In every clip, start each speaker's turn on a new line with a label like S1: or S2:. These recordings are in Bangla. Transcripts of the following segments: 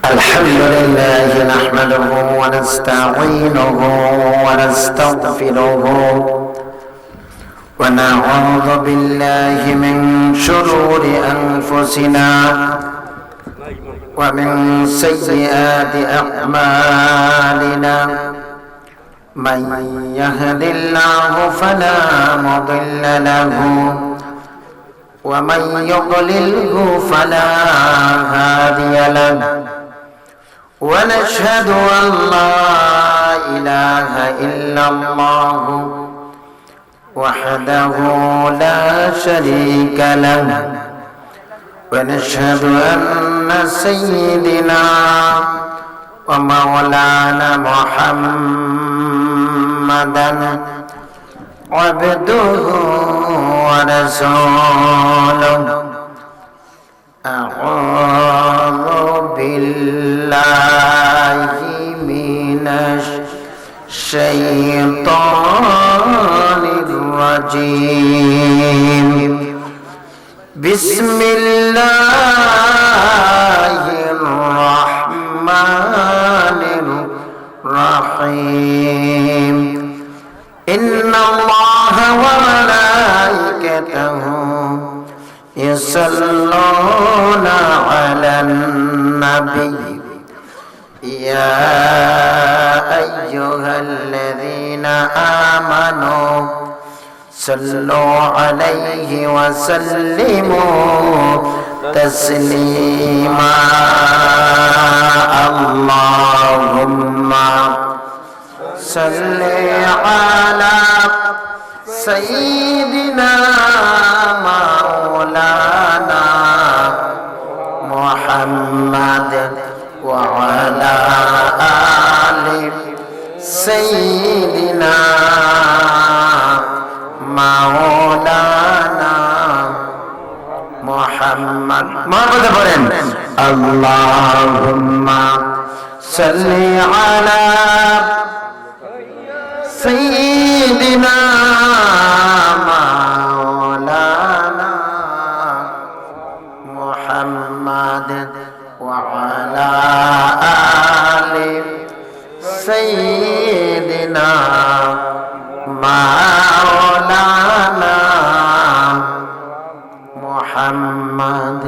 S1: الحمد لله نحمده ونستعينه ونستغفره ونعوذ بالله من شرور أنفسنا ومن سيئات أعمالنا من يهد الله فلا مضل له ومن يضلله فلا هادي له ونشهد أن لا إله إلا الله وحده لا شريك له ونشهد أن سيدنا ومولانا محمدا عبده ورسوله أعوذ بالله من الشيطان الرجيم بسم الله الرحمن الرحيم إن الله وملائكته يصلون على النبي يا أيها الذين آمنوا صلوا عليه وسلموا تسليما اللهم صل على سيدنا مولانا محمد وعلى آل سيدنا مولانا محمد محمد فرين اللهم صل على سيدنا مولانا محمد وعلى آل سيدنا مولانا محمد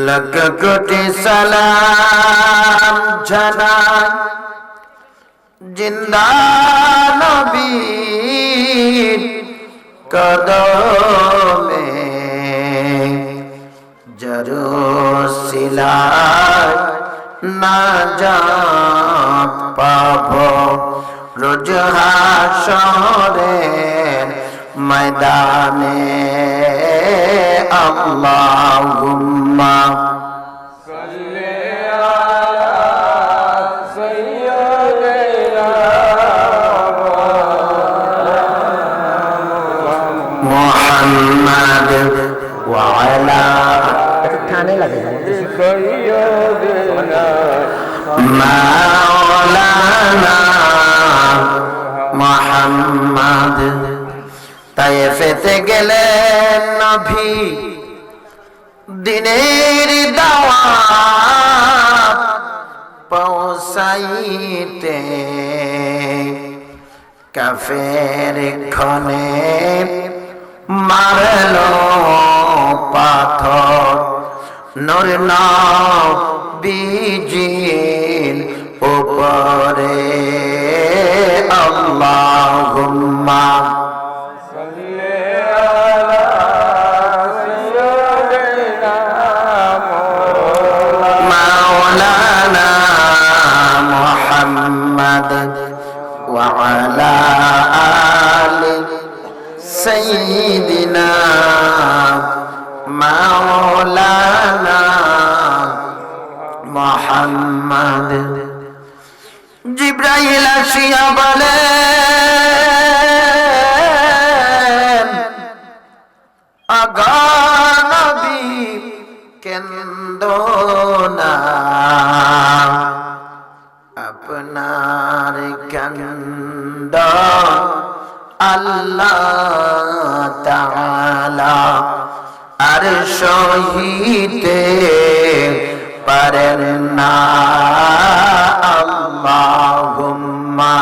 S1: لك কোটি সালাম জানাই জিন্দা নবীর কদমে জরুসিলায় নাজাত পাবো রোজ হাশরের ময়দানে আল্লাহুম্মা محمد وعلى مولانا محمد তায়েফেতে গেলেন নবী দিনের দাওয়াত পৌঁছাইতে কাফের ক্ষণে মারলো পাথর নূর নবীজির উপরে আল্লাহুম্মা সাল্লি আলা সাইয়্যিদিনা মাওলানা মুহাম্মদ ওয়া আলা আলি سيدنا مولانا محمد জিবরাইল আসিয়া বলেন আগা নবী কেন্দো না আপনার কান্দ আল্লাহ তাআলা আর সহিতে পারেন না। আল্লাহুম্মা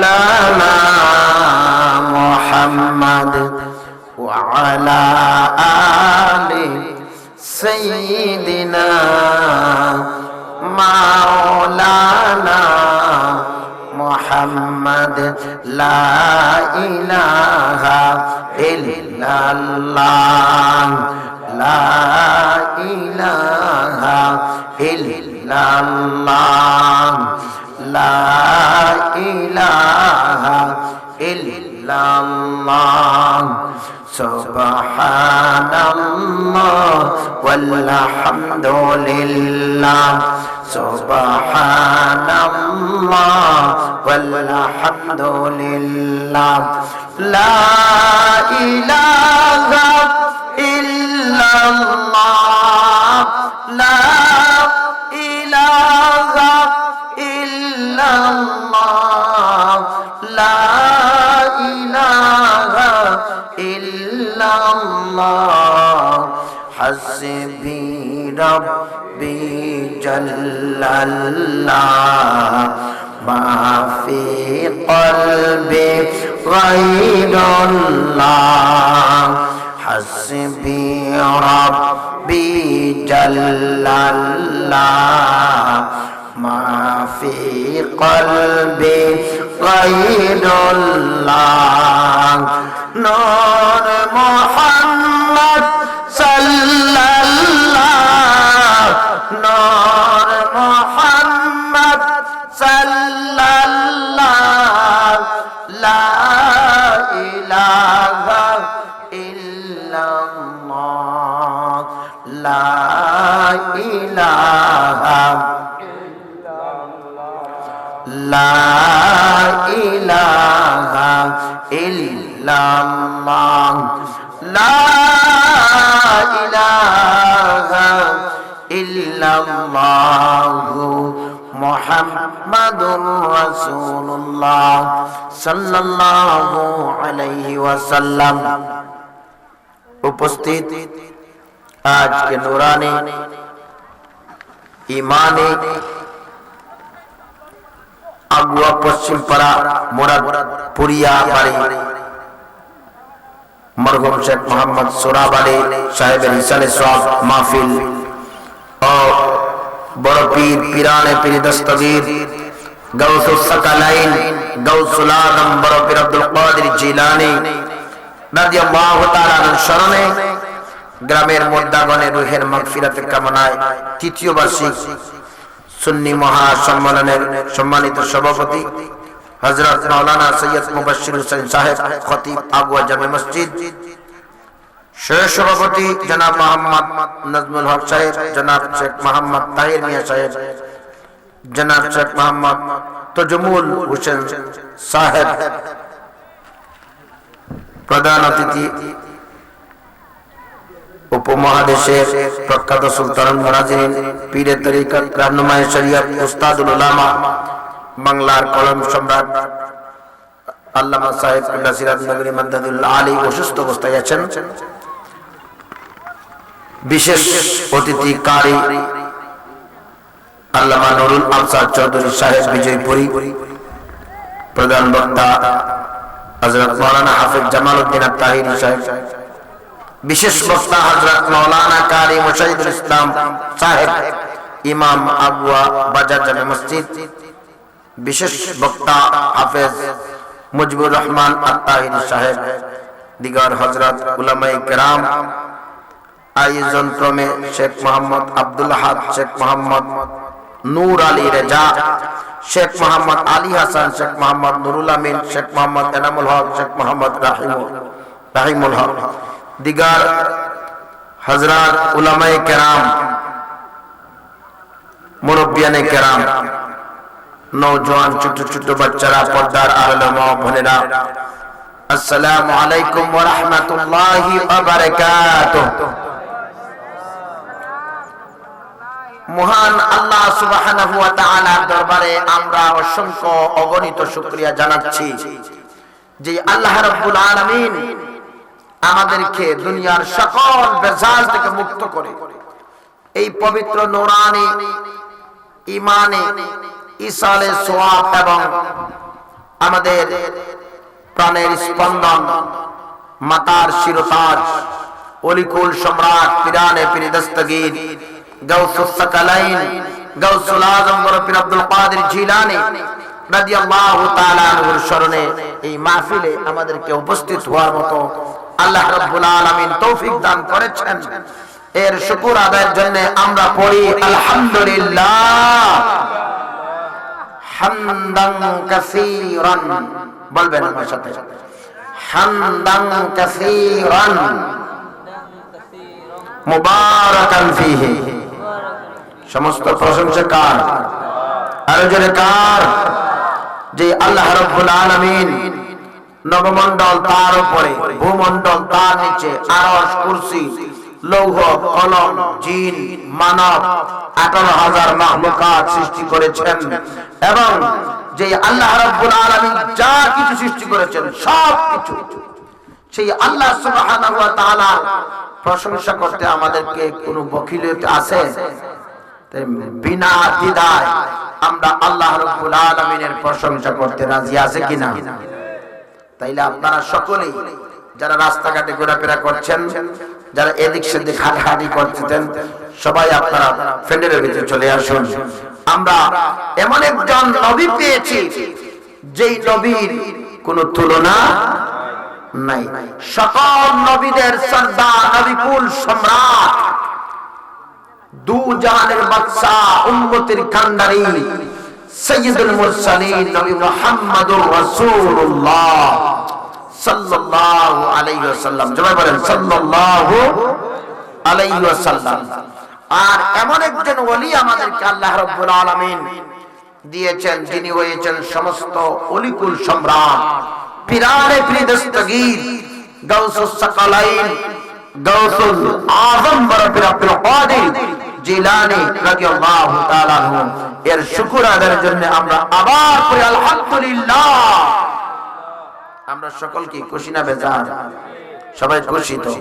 S1: লানা মুহাম্মাদ ওয়া আলা আলি সাইয়্যিদিনা মাওলানা মুহাম্মাদ লা ইলাহা ইল্লাল্লাহ লা ইলাহা ইল্লাল্লাহ লা ইলাহা ইল্লাল্লাহ সুবহানাল্লাহ ওয়ালহামদুলিল্লাহ সুবহানাল্লাহ ওয়ালহামদুলিল্লাহ লা ইলাহা ইল্লাল্লাহ লা ইলাহা ইল্লাল্লাহ লা ইলাহা ইল্লাল্লাহ হাসবি রাব্বি জাল্লাল্লাহ মা ফি কলবি গায়রুল্লাহ হাসবি রাব্বি জাল্লাল্লাহ মা ফি কলবি গায়রুল্লাহ নূর মুহাম্মদ সাল্লাল্লাহ নূর মুহাম্মদ সাল্লাল্লাহ লা ইলাহা ইল্লাল্লাহ লা ইলাহা লা ইলাহা ইল্লাল্লাহ লা ইলাহা ইল্লাল্লাহ মুহাম্মাদুর রাসূলুল্লাহ সাল্লাল্লাহু আলাইহি ওয়াসাল্লাম। উপস্থিত আজকে নুরানি ইমানি আগুয়া পশ্চিম পাড়া মুরাদপুরিয়া বাড়ি মরহুম শেখ মোহাম্মদ সোহরাব আলী সাহেবের ইসালে সওয়াব মাহফিল ও বড় পীর পিরানে পীর দস্তগীর গাউসুস সাকালাইন গাউসুল আযম বড় পীর আব্দুল কাদের জিলানী রাদিয়াল্লাহু তাআলা আনহু শরণে গ্রামের মুর্দাগণের রূহের মাগফিরাতের কামনায় তৃতীয় বার্ষিক সুন্নি মহাসম্মেলনের সম্মানিত সভাপতি হযরত মাওলানা সৈয়দ মুবাশশির হোসেন সাহেব খতিব আগুয়া জামে মসজিদ, সহ সভাপতি জনাব মোহাম্মদ নাজমুল হক সাহেব, জনাব শেখ মোহাম্মদ তাহির মিয়া সাহেব, জনাব শেখ মোহাম্মদ তজমুল হোসেন সাহেব, প্রধান অতিথি উপমহাদেশের প্রখ্যাত সুলতান মুনাজিরিন পীরে তরিকত রাহনুমায়ে শরিয়ত উস্তাদুল উলামা বাংলার কলম সম্রাট আল্লামা সাহেব সিরাজ নগরী মাদাদুল্লাহ আলী অসুস্থ অবস্থায় আছেন। বিশেষ অতিথি কারি আল্লামা নুরুল আফসার চৌধুরী সাহেব বিজয়পুরী, প্রধান বক্তা হযরত মাওলানা হাফেজ জামাল উদ্দিন তাহিরি সাহেব, বিশেষ বক্তা হযরত মাওলানা কারি মুশাহিদুল ইসলাম সাহেব ইমাম আগুয়া বাজার জামে মসজিদ, বিশেষ বক্তা হাফেজ মুজিবুর রহমান আত-তাহিরি সাহেব, দিগার হযরত উলামায়ে কেরাম, আয়োজন ক্রমে শেখ মোহাম্মদ আব্দুল আহাদ, শেখ মোহাম্মদ নূর আলী রেজা, শেখ মোহাম্মদ আলী হাসান, শেখ মোহাম্মদ নুরুল আমিন, শেখ মোহাম্মদ এনামুল হক, শেখ মোহাম্মদ রাহিমুল হক, দিগার হযরত উলামায়ে কেরাম, মুরব্বিয়ানে কেরাম, নওজোয়ান ছোট ছোট বাচ্চারা, পর্দার আড়ালে মা বোনেরা, আসসালামু আলাইকুম ওয়া রাহমাতুল্লাহি ওয়া বারাকাতুহু। মহান আল্লাহ সুবহানাহু ওয়া তাআলার দরবারে আমরা অসংখ্য অগণিত শুকরিয়া জানাচ্ছি যে আল্লাহ রাব্বুল আলামিন আমাদেরকে দুনিয়ার সকল বেজাল থেকে মুক্ত করে এই পবিত্র নূরানি ঈমানে ইসালে সওয়াব এবং আমাদের প্রাণের স্পন্দন মাতার শিরতাজ অলিকুল সম্রাট পিরানে পীর দস্তগীর গাউসুস সাকালাইন গাউসুল আজম পীর আব্দুল কাদের জিলানী রাদিয়াল্লাহু তাআলা আনহুর শরণে এই মাহফিলে আমাদেরকে উপস্থিত হওয়ার মতো আল্লাহ রাব্বুল আলামিন তৌফিক দান করেছেন। এর শুকর আদায়ের জন্য আমরা পড়ি আলহামদুলিল্লাহ হামদান কাসীরান, বলবেন আমার সাথে হামদান কাসীরান মুবারাকান ফীহি। সমস্ত প্রশংসা কার? আর জোরে কার? যে আল্লাহ রাব্বুল আলামিন নবমণ্ডল তার উপরে, ভূমণ্ডল তার নিচে, আরশ, কুরসি, লৌহ, কলম, জিন, মানব 18,000 মাখলুকাত সৃষ্টি করেছেন এবং যে আল্লাহ রাব্বুল আলামিন যা কিছু সৃষ্টি করেছেন সব কিছু সেই আল্লাহ সুবহানাহু ওয়া তাআলা প্রশংসা করতে আমাদেরকে কোনো বখিলিয়ত আছে? বিনা দ্বিধায় আমরা আল্লাহ রাব্বুল আলামিনের প্রশংসা করতে রাজি আছে কিনা? তাইলে আপনারা সকলেই যারা রাস্তাঘাটে ঘোরাফেরা করছেন, যারা এদিক সেদিক হাঁটাহাঁটি করতেছেন, সবাই আপনারা ফ্যান্ডেলের ভিতরে চলে আসুন। আমরা এমন একজন নবী পেয়েছি যেই নবীর কোনো তুলনা নাই। সকল নবীদের সর্দার, নবিকুল সম্রাট, দু জাহানের বাদশা, উম্মতের কান্ডারি, সাইয়্যিদুল মুরসালিন নবী মুহাম্মদুর রাসূলুল্লাহ সাল্লাল্লাহু আলাইহি ওয়াসাল্লাম। জবাই বলেন সাল্লাল্লাহু আলাইহি ওয়াসাল্লাম। আর এমন একজন ওলি আমাদেরকে আল্লাহ রাব্বুল আলামিন দিয়েছেন যিনি হয়েছেন সমস্ত অলিকুল সম্রাট, পিরানে পীর দস্তগীর, গাউসুস সাকালাইন, গাউসুল আজম পীর আব্দুল কাদের জিলানী রাদিয়াল্লাহু তাআলা আনহু। এর শুকর আদায়ের জন্য আমরা আবার করি আলহামদুলিল্লাহ। আমরা সকল কি খুশি না বেজার? সবাই খুশি তো?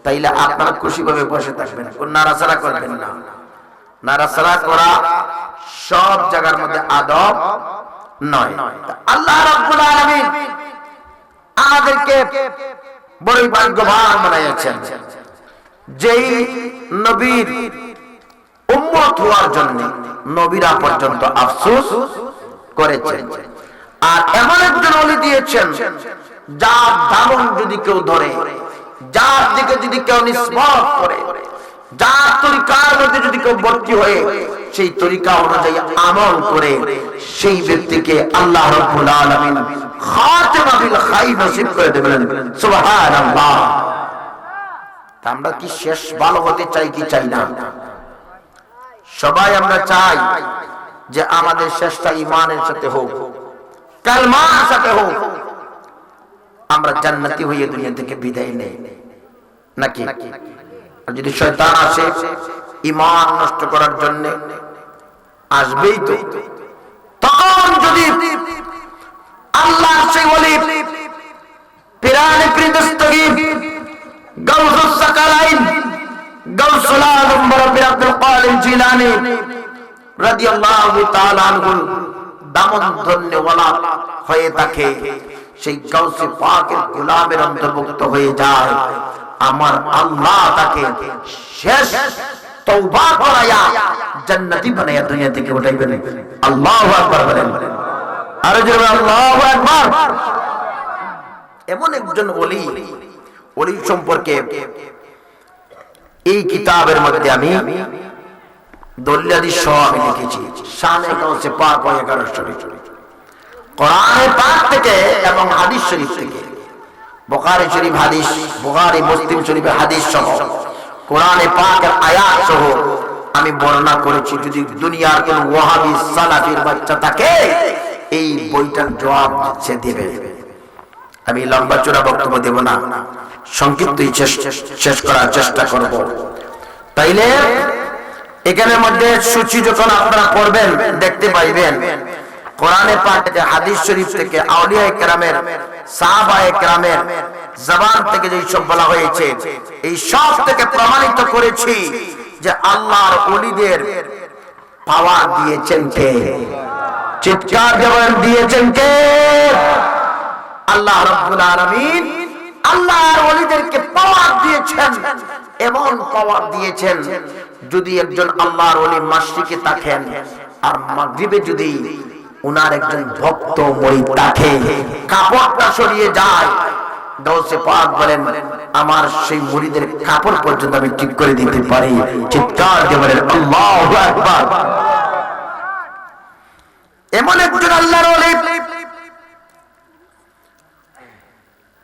S1: তাইলে আপনারা খুশি ভাবে বসে থাকবেন, কোন নাড়াচাড়া করবেন না। নাড়াচাড়া করা সব জায়গার মধ্যে আদব নয়। আল্লাহ রাব্বুল আলামিন আমাদেরকে বড়ই ভাগ্যবান বানিয়েছেন যেই নবীর উম্মত হওয়ার জন্য নবীরা পর্যন্ত আফসোস করেছেন। আর এমন একজন ওলি দিয়েছেন যার দামন যদি কেউ ধরে, যার দিকে যদি কেউ নিসবত করে, যার তরিকার মধ্যে যদি কেউ ভর্তি হয়ে সেই তরিকা অনুযায়ী আমল করে, সেই ব্যক্তিকে আল্লাহ রাব্বুল আলামিন খাতিমা বিল খাইর নসিব করে দেবেন। সুবহানাল্লাহ। আমরা কি শেষ ভালো হতে চাই কি চাই না? সবাই আমরা চাই যে আমাদের শেষটা ঈমানের সাথে হোক, কালমার সাথে হোক, আমরা জান্নাতি হয়ে দুনিয়া থেকে বিদায় নেই, নাকি? আর যদি শয়তান আসে ঈমান নষ্ট করার জন্য, আসবেই তো। তখন যদি আল্লাহর সেই ওলি পিরানে পীর দস্তগীর, গাউসুস সাকালাইন, গাউসুল আজম পীর আব্দুল কাদের জিলানী রাদিয়াল্লাহু তাআলা আনহু দামন ধন্যওয়ালা হয়ে থাকে, সেই গাউসে পাকের গোলামের অন্তর্ভুক্ত হয়ে যায়, আমার আল্লাহ তাকে শেষ তওবা করায়া জান্নাতি বানায়া দুনিয়া থেকে উঠাইবেন। আল্লাহু আকবার বলেন, আর জোরে আল্লাহু আকবার। এমন একজন ওলি, ওলি সম্পর্কে এই কিতাবের মধ্যে আমি দলিল হাদিস সহ আমি লিখেছি। শানে গাউসে পাক 11 শরীফ, কোরআনে পাক থেকে এবং হাদিস শরীফ থেকে, বুখারী শরীফ হাদিস, বুখারী মুসলিম শরীফের হাদিস সহ কোরআনে পাকের আয়াত সহ আমি বর্ণনা করেছি। যদি দুনিয়ার কোন ওয়াহাবি সালাফির বাচ্চা থাকে এই বইটার জবাব সে দেবে। আমি লম্বা চূড়া বক্তব্য দেব না, সংক্ষিপ্তই শেষ করার চেষ্টা করব। তাইলে এখানের মধ্যে সূচি যখন আপনারা পড়বেন দেখতে পাইবেন কোরআনে পাকে হাদিস শরীফ থেকে আউলিয়ায়ে কেরামের সাহাবায়ে কেরামের জবান থেকে যে সব বলা হয়েছে এই সব থেকে প্রমাণিত করেছি যে আল্লাহর ওলিদের পাওয়ার দিয়েছেন কে? চিৎকার দেবেন, দিয়েছেন কে? আল্লাহ রাব্বুল আলামিন আল্লাহর ওলিদেরকে পাওয়ার দিয়েছেন, এমন পাওয়ার দিয়েছেন যদি একজন আল্লাহর ওলি মাশরিকে থাকেন আর মাগরিবে যদি উনার একজন ভক্ত মুরিদ থাকে, কাপড়টা সরিয়ে যায়, গাউসে পাক বলেন আমার সেই মুরিদের কাপড় পর্যন্ত আমি ঠিক করে দিতে পারি। চিৎকার দিয়ে বলেন আল্লাহু আকবার। এমন একজন আল্লাহর ওলি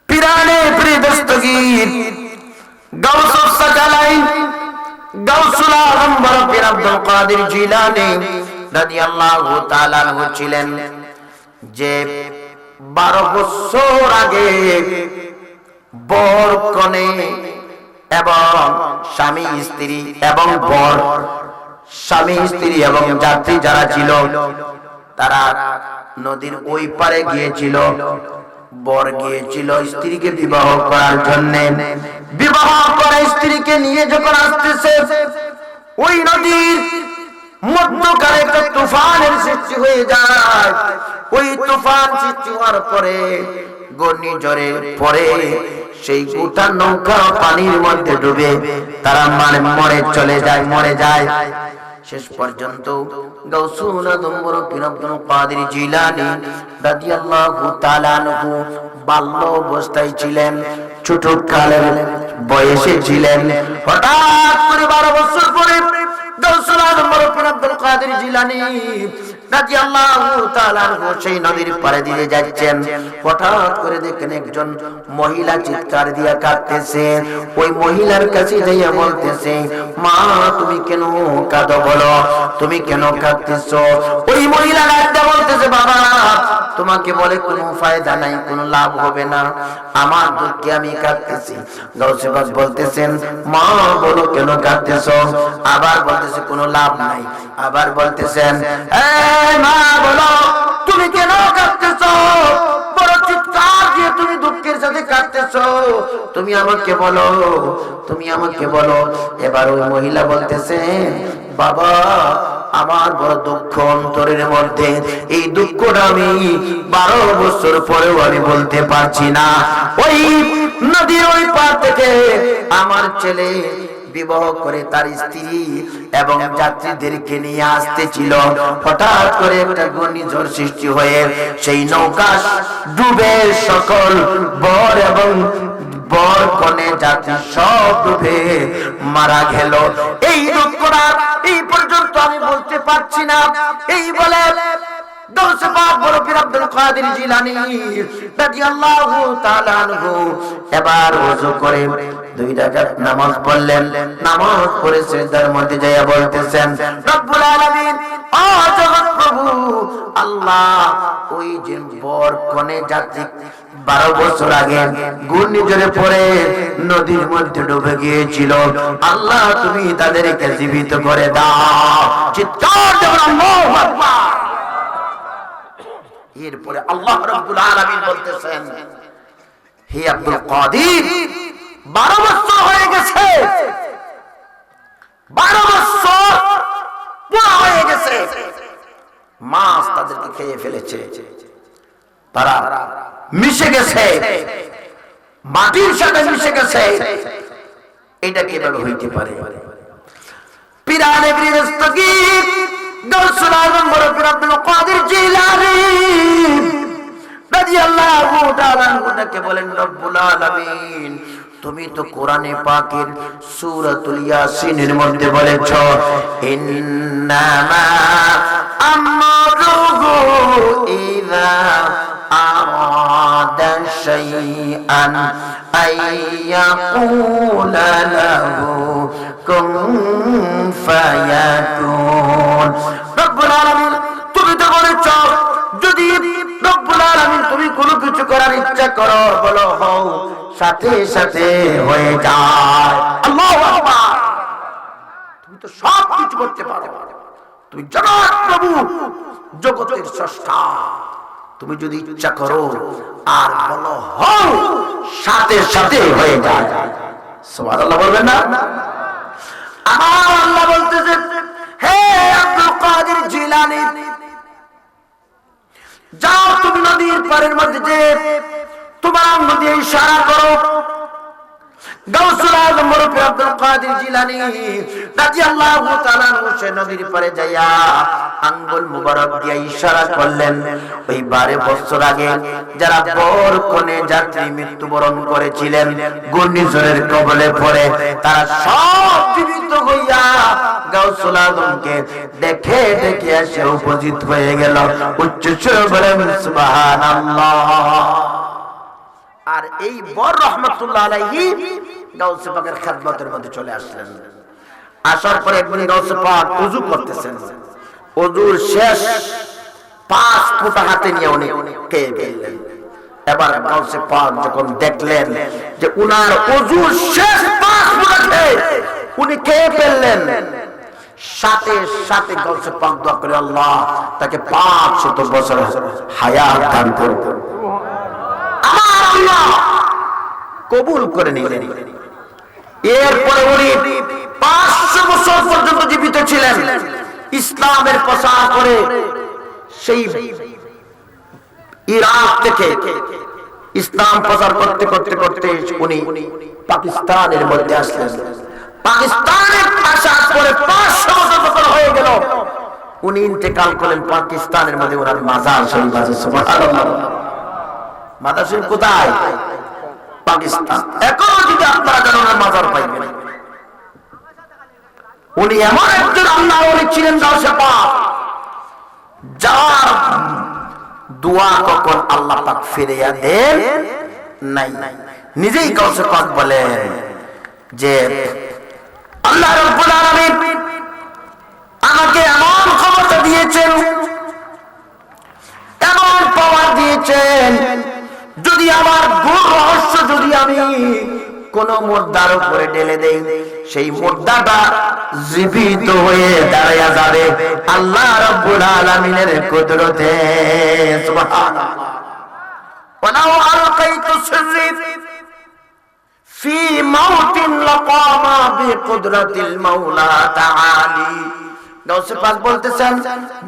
S1: পিরানে পীর দস্তগীর গাউসুস সাকালাইন গাউসুল আযম বড় পীর আব্দুল কাদের জিলানী রাদিয়াল্লাহু তাআলা আনহু ছিলেন যে 12 বছর আগে বর কনে এবং স্বামী স্ত্রী এবং বর স্বামী স্ত্রী এবং যাত্রী যারা ছিল তারা নদীর ওই পারে গিয়েছিল। বর গিয়েছিল স্ত্রীকে বিবাহ করার জন্য। বিবাহ করে স্ত্রীকে নিয়ে যখন আসতেছে ওই নদীর মধ্যখানে একটা তুফানের সৃষ্টি হয়ে যায়। ওই তুফান সৃষ্টি হওয়ার পরে ঘূর্ণিঝড়ের পরে সেই গোটা নৌকা পানির মধ্যে ডুবে তারা মরে যায়। শেষ পর্যন্ত গাউসুল আযম বড় পীর আব্দুল কাদের জিলানী রাদিয়াল্লাহু তাআলা আনহু বাল্য অবস্থায় ছিলেন, ছোট কালের বয়সে ছিলেন। হঠাৎ করে 12 বছর পরে গাউসুল আযম বড় পীর আব্দুল কাদের জিলানী রাদিয়াল্লাহু তাআলা আনহু সেই নদীর পাড়ে দিয়ে যাচ্ছেন। হঠাৎ করে দেখেন একজন মহিলা চিৎকার দিয়ে কাঁদতেছে। ওই মহিলার কাছে যাইয়া বলতেছে, মা তুমি কেন কাঁদো বলো, তুমি কেন কাঁদতেছো? ওই মহিলা ডাকতে বলতেছে, বাবা তোমাকে বলে কোনো ফায়দা নাই, কোনো লাভ হবে না, আমার দুঃখে আমি কাঁদতেছি। গাউসে পাক বলতেছেন, মা বলো কেন কাঁদতেছো? আবার বলতেছে কোনো লাভ নাই। আবার বলতেছেন, মা বলো তুমি কেন কাঁদতেছো? বড় চিৎকার দিয়ে তুমি দুঃখের সাথে কাঁদতেছো, তুমি আমাকে বলো, তুমি আমাকে বলো। এবার ওই মহিলা বলতেছে, বাবা আমার বড় দুঃখ অন্তরের মধ্যে, এই দুঃখটা আমি 12 বছর পরেও আমি বলতে পারছি না। ওই নদীর ওই পার থেকে আমার ছেলে বিবাহ করে তার স্ত্রী এবং যাত্রীদেরকে নিয়ে আসতেছিল। হঠাৎ করে একটা ঘূর্ণিঝড় সৃষ্টি হয়ে সেই নৌকা ডুবে সকল বর এবং বর কনে যাত্রী সব ডুবে মারা গেল। এই দুঃখটা এই পর্যন্ত আমি বলতে পারছি না। এই বলে গাউসে পাক বড় পীর আব্দুল কাদের জিলানী রাদিয়াল্লাহু তাআলা আনহু এবার ওযু করে 2 রাকাত নামাজ পড়লেন। নামাজ পড়ে সিজদার মধ্যে যাইয়া বলতেছেন, রব্বুল আলামিন ও জগৎ প্রভু আল্লাহ, ওই যে বর কনে যাত্রী 12 বছর আগে ঘূর্ণিঝড়ে পড়ে নদীর মধ্যে ডুবে গিয়েছিল, আল্লাহ তুমি তাদেরকে জীবিত করে দাও। চিৎকার দেবেন আল্লাহু আকবার। এরপরে আল্লাহ রাব্বুল আলামিন বলতেছেন, হে আব্দুল কাদের 12 বছর হয়ে গেছে, 12 বছর পুরো হয়ে গেছে, মাছ তাদেরকে খেয়ে ফেলেছে, তারা মিশে গেছে, মাটির সাথে মিশে গেছে, এটা কিভাবে হইতে পারে? পিরানে পীর দস্তগীর গাউসুল আযম বড় পীর আব্দুল কাদের জিলানী রাদিয়াল্লাহু তাআলা আনহু বলেন, রব্বুল আলামিন তুমি তো কোরআনে পাকের সূরাতুল ইয়াসিনের মধ্যে বলেছো, ইন্নামা আমরুহু ইযা আরাদা শাইআন আইয়াকুলা লাহু কুন ফায়াকুন। রব্বুল আলামিন তুমি তো বলেছো যদি রব্বুল আলামিন তুমি কোনো কিছু করার ইচ্ছা করো বলো হও, সাথে সাথে হয়ে যায়। আল্লাহু আকবার। তুমি তো সব কিছু করতে পারো। তুমি জগৎ প্রভু, জগতের স্রষ্টা। তুমি যদি ইচ্ছা করো আর বলো হও, সাথে সাথে হয়ে যায়। সুবহানাল্লাহ বলবেন না? আমার আল্লাহ বলতেছে, হে আব্দুল কাদের জিলানী, যাও তুমি নদীর পারের মধ্যে যে তোমার নদী ইশারা করো। গাউসুল আজম মুরব্বি আব্দুল কাদের জিলানী রাদিয়াল্লাহু তাআলা আনহু সে নদীর পারে যাইয়া আঙ্গুল মুবারক দিয়ে ইশারা করলেন। ওই 12 বছর আগে যারা বর কোণে যাত্রী মৃত্যুবরণ করেছিলেন ঘূর্ণিঝড়ের কবলে পড়ে, তারা সব জীবিত হইয়া গাউসুল আজমকে দেখে দেখে এসে উপস্থিত হয়ে গেল। উচ্চ স্বরে বলেন সুবহানাল্লাহ। আর এই বর রহমাতুল্লাহ আলাইহি গাউসে পাকের খেদমতের মধ্যে চলে আসলেন। আসার পরে একদিন গাউসে পাক ওযু করতেছেন। ওযুর শেষ 5 ফুটা হাতে নিয়ে উনি কে গেলেন। এবার গাউসে পাক যখন দেখলেন যে উনার ওযুর শেষ 5 ফুটাতে উনি কে ফেললেন, সাথে সাথে গাউসে পাক দোয়া করে আল্লাহ তাকে 500 বছর হায়াত দান করুন। আল্লাহ কবুল করে নিলেন। এরপরে উনি 500 বছর পর্যন্ত জীবিত ছিলেন, ইসলামের প্রচার করে সেই ইরাক থেকে ইসলাম প্রচার করতে করতে করতে উনি পাকিস্তানের মধ্যে আসলেন। পাকিস্তানে আসার পরে 500 বছর যখন হয়ে গেল উনি ইন্তেকাল করলেন পাকিস্তানের মধ্যে। ওনার মাজার শরীফ আছে। সুবহানাল্লাহ। মাজার শরীফ কোথায়? পাকিস্তান। এখনো যদি আপনারা জানেন ওনার মাজার পাইবেন। উনি এমন একজন আল্লাহর ওলি ছিলেন গাউসে পাক, যার দোয়া কখন আল্লাহ পাক ফিরিয়ে দেন নাই। নিজেই গাউসে পাক বলেন যে আল্লাহ রাব্বুল আলামিন আমাকে এমন ক্ষমতা দিয়েছেন, এমন পাওয়ার দিয়েছেন, যদি আমার গুণ রহস্য যদি আমি কোন মুদ্রার উপরে ঢেলে দেই, সেই মুদ্রাটা জীবিত হয়ে দাঁড়ায়া যাবে আল্লাহ রাব্বুল আলামিনের কুদরতে। সুবহানাল্লাহ। ওয়ালাউ আলকাইতু সিররি ফি মাউতিন লাকামা বিকুদরাতিল মাওলা তাআলি। গাউসে পাক বলতেছেন,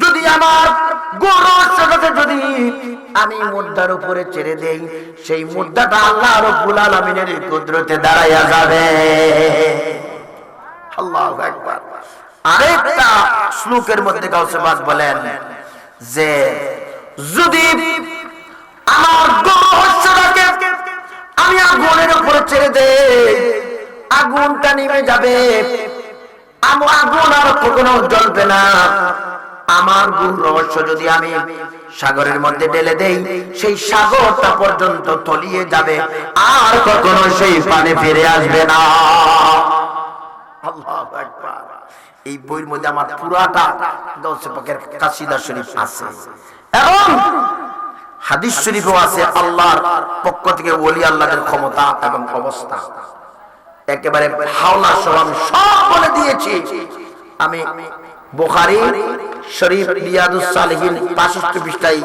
S1: যদি আমার গুণ রহস্যটাকে যদি আমি মুদ্রার উপরে ছেড়ে দেই, সেই মুদ্রাটা আল্লাহ রাব্বুল আলামিনের কুদরতে দাঁড়ায়া যাবে। আল্লাহু আকবার। আরেকটা শ্লোকের মধ্যে গাউসে পাক বলেন যে যদি আমার রহস্যটাকে আমি আগুনের উপরে ছেড়ে দেই, আগুনটা নিভে যাবে, আগুন আর কখনো জ্বলবে না। আমার গুণ রহস্য যদি আমি সাগরের মধ্যে ঢেলে দেই, সেই সাগরটা পর্যন্ত তলিয়ে যাবে, আর কখনো সেই পানি ফিরে আসবে না। আল্লাহু আকবার। এই বইয়ের মধ্যে আমার পুরাটা গাউসে পাকের কাসিদা শরীফ আছে এবং হাদিস শরীফও আছে। আল্লাহর পক্ষ থেকে ওলি আল্লাহদের ক্ষমতা এবং অবস্থা একেবারে হাওলা সহ আমি সব বলে দিয়েছি। আমি বুখারী শরীফ রিয়াদুস সালিহিন 65 পৃষ্ঠায়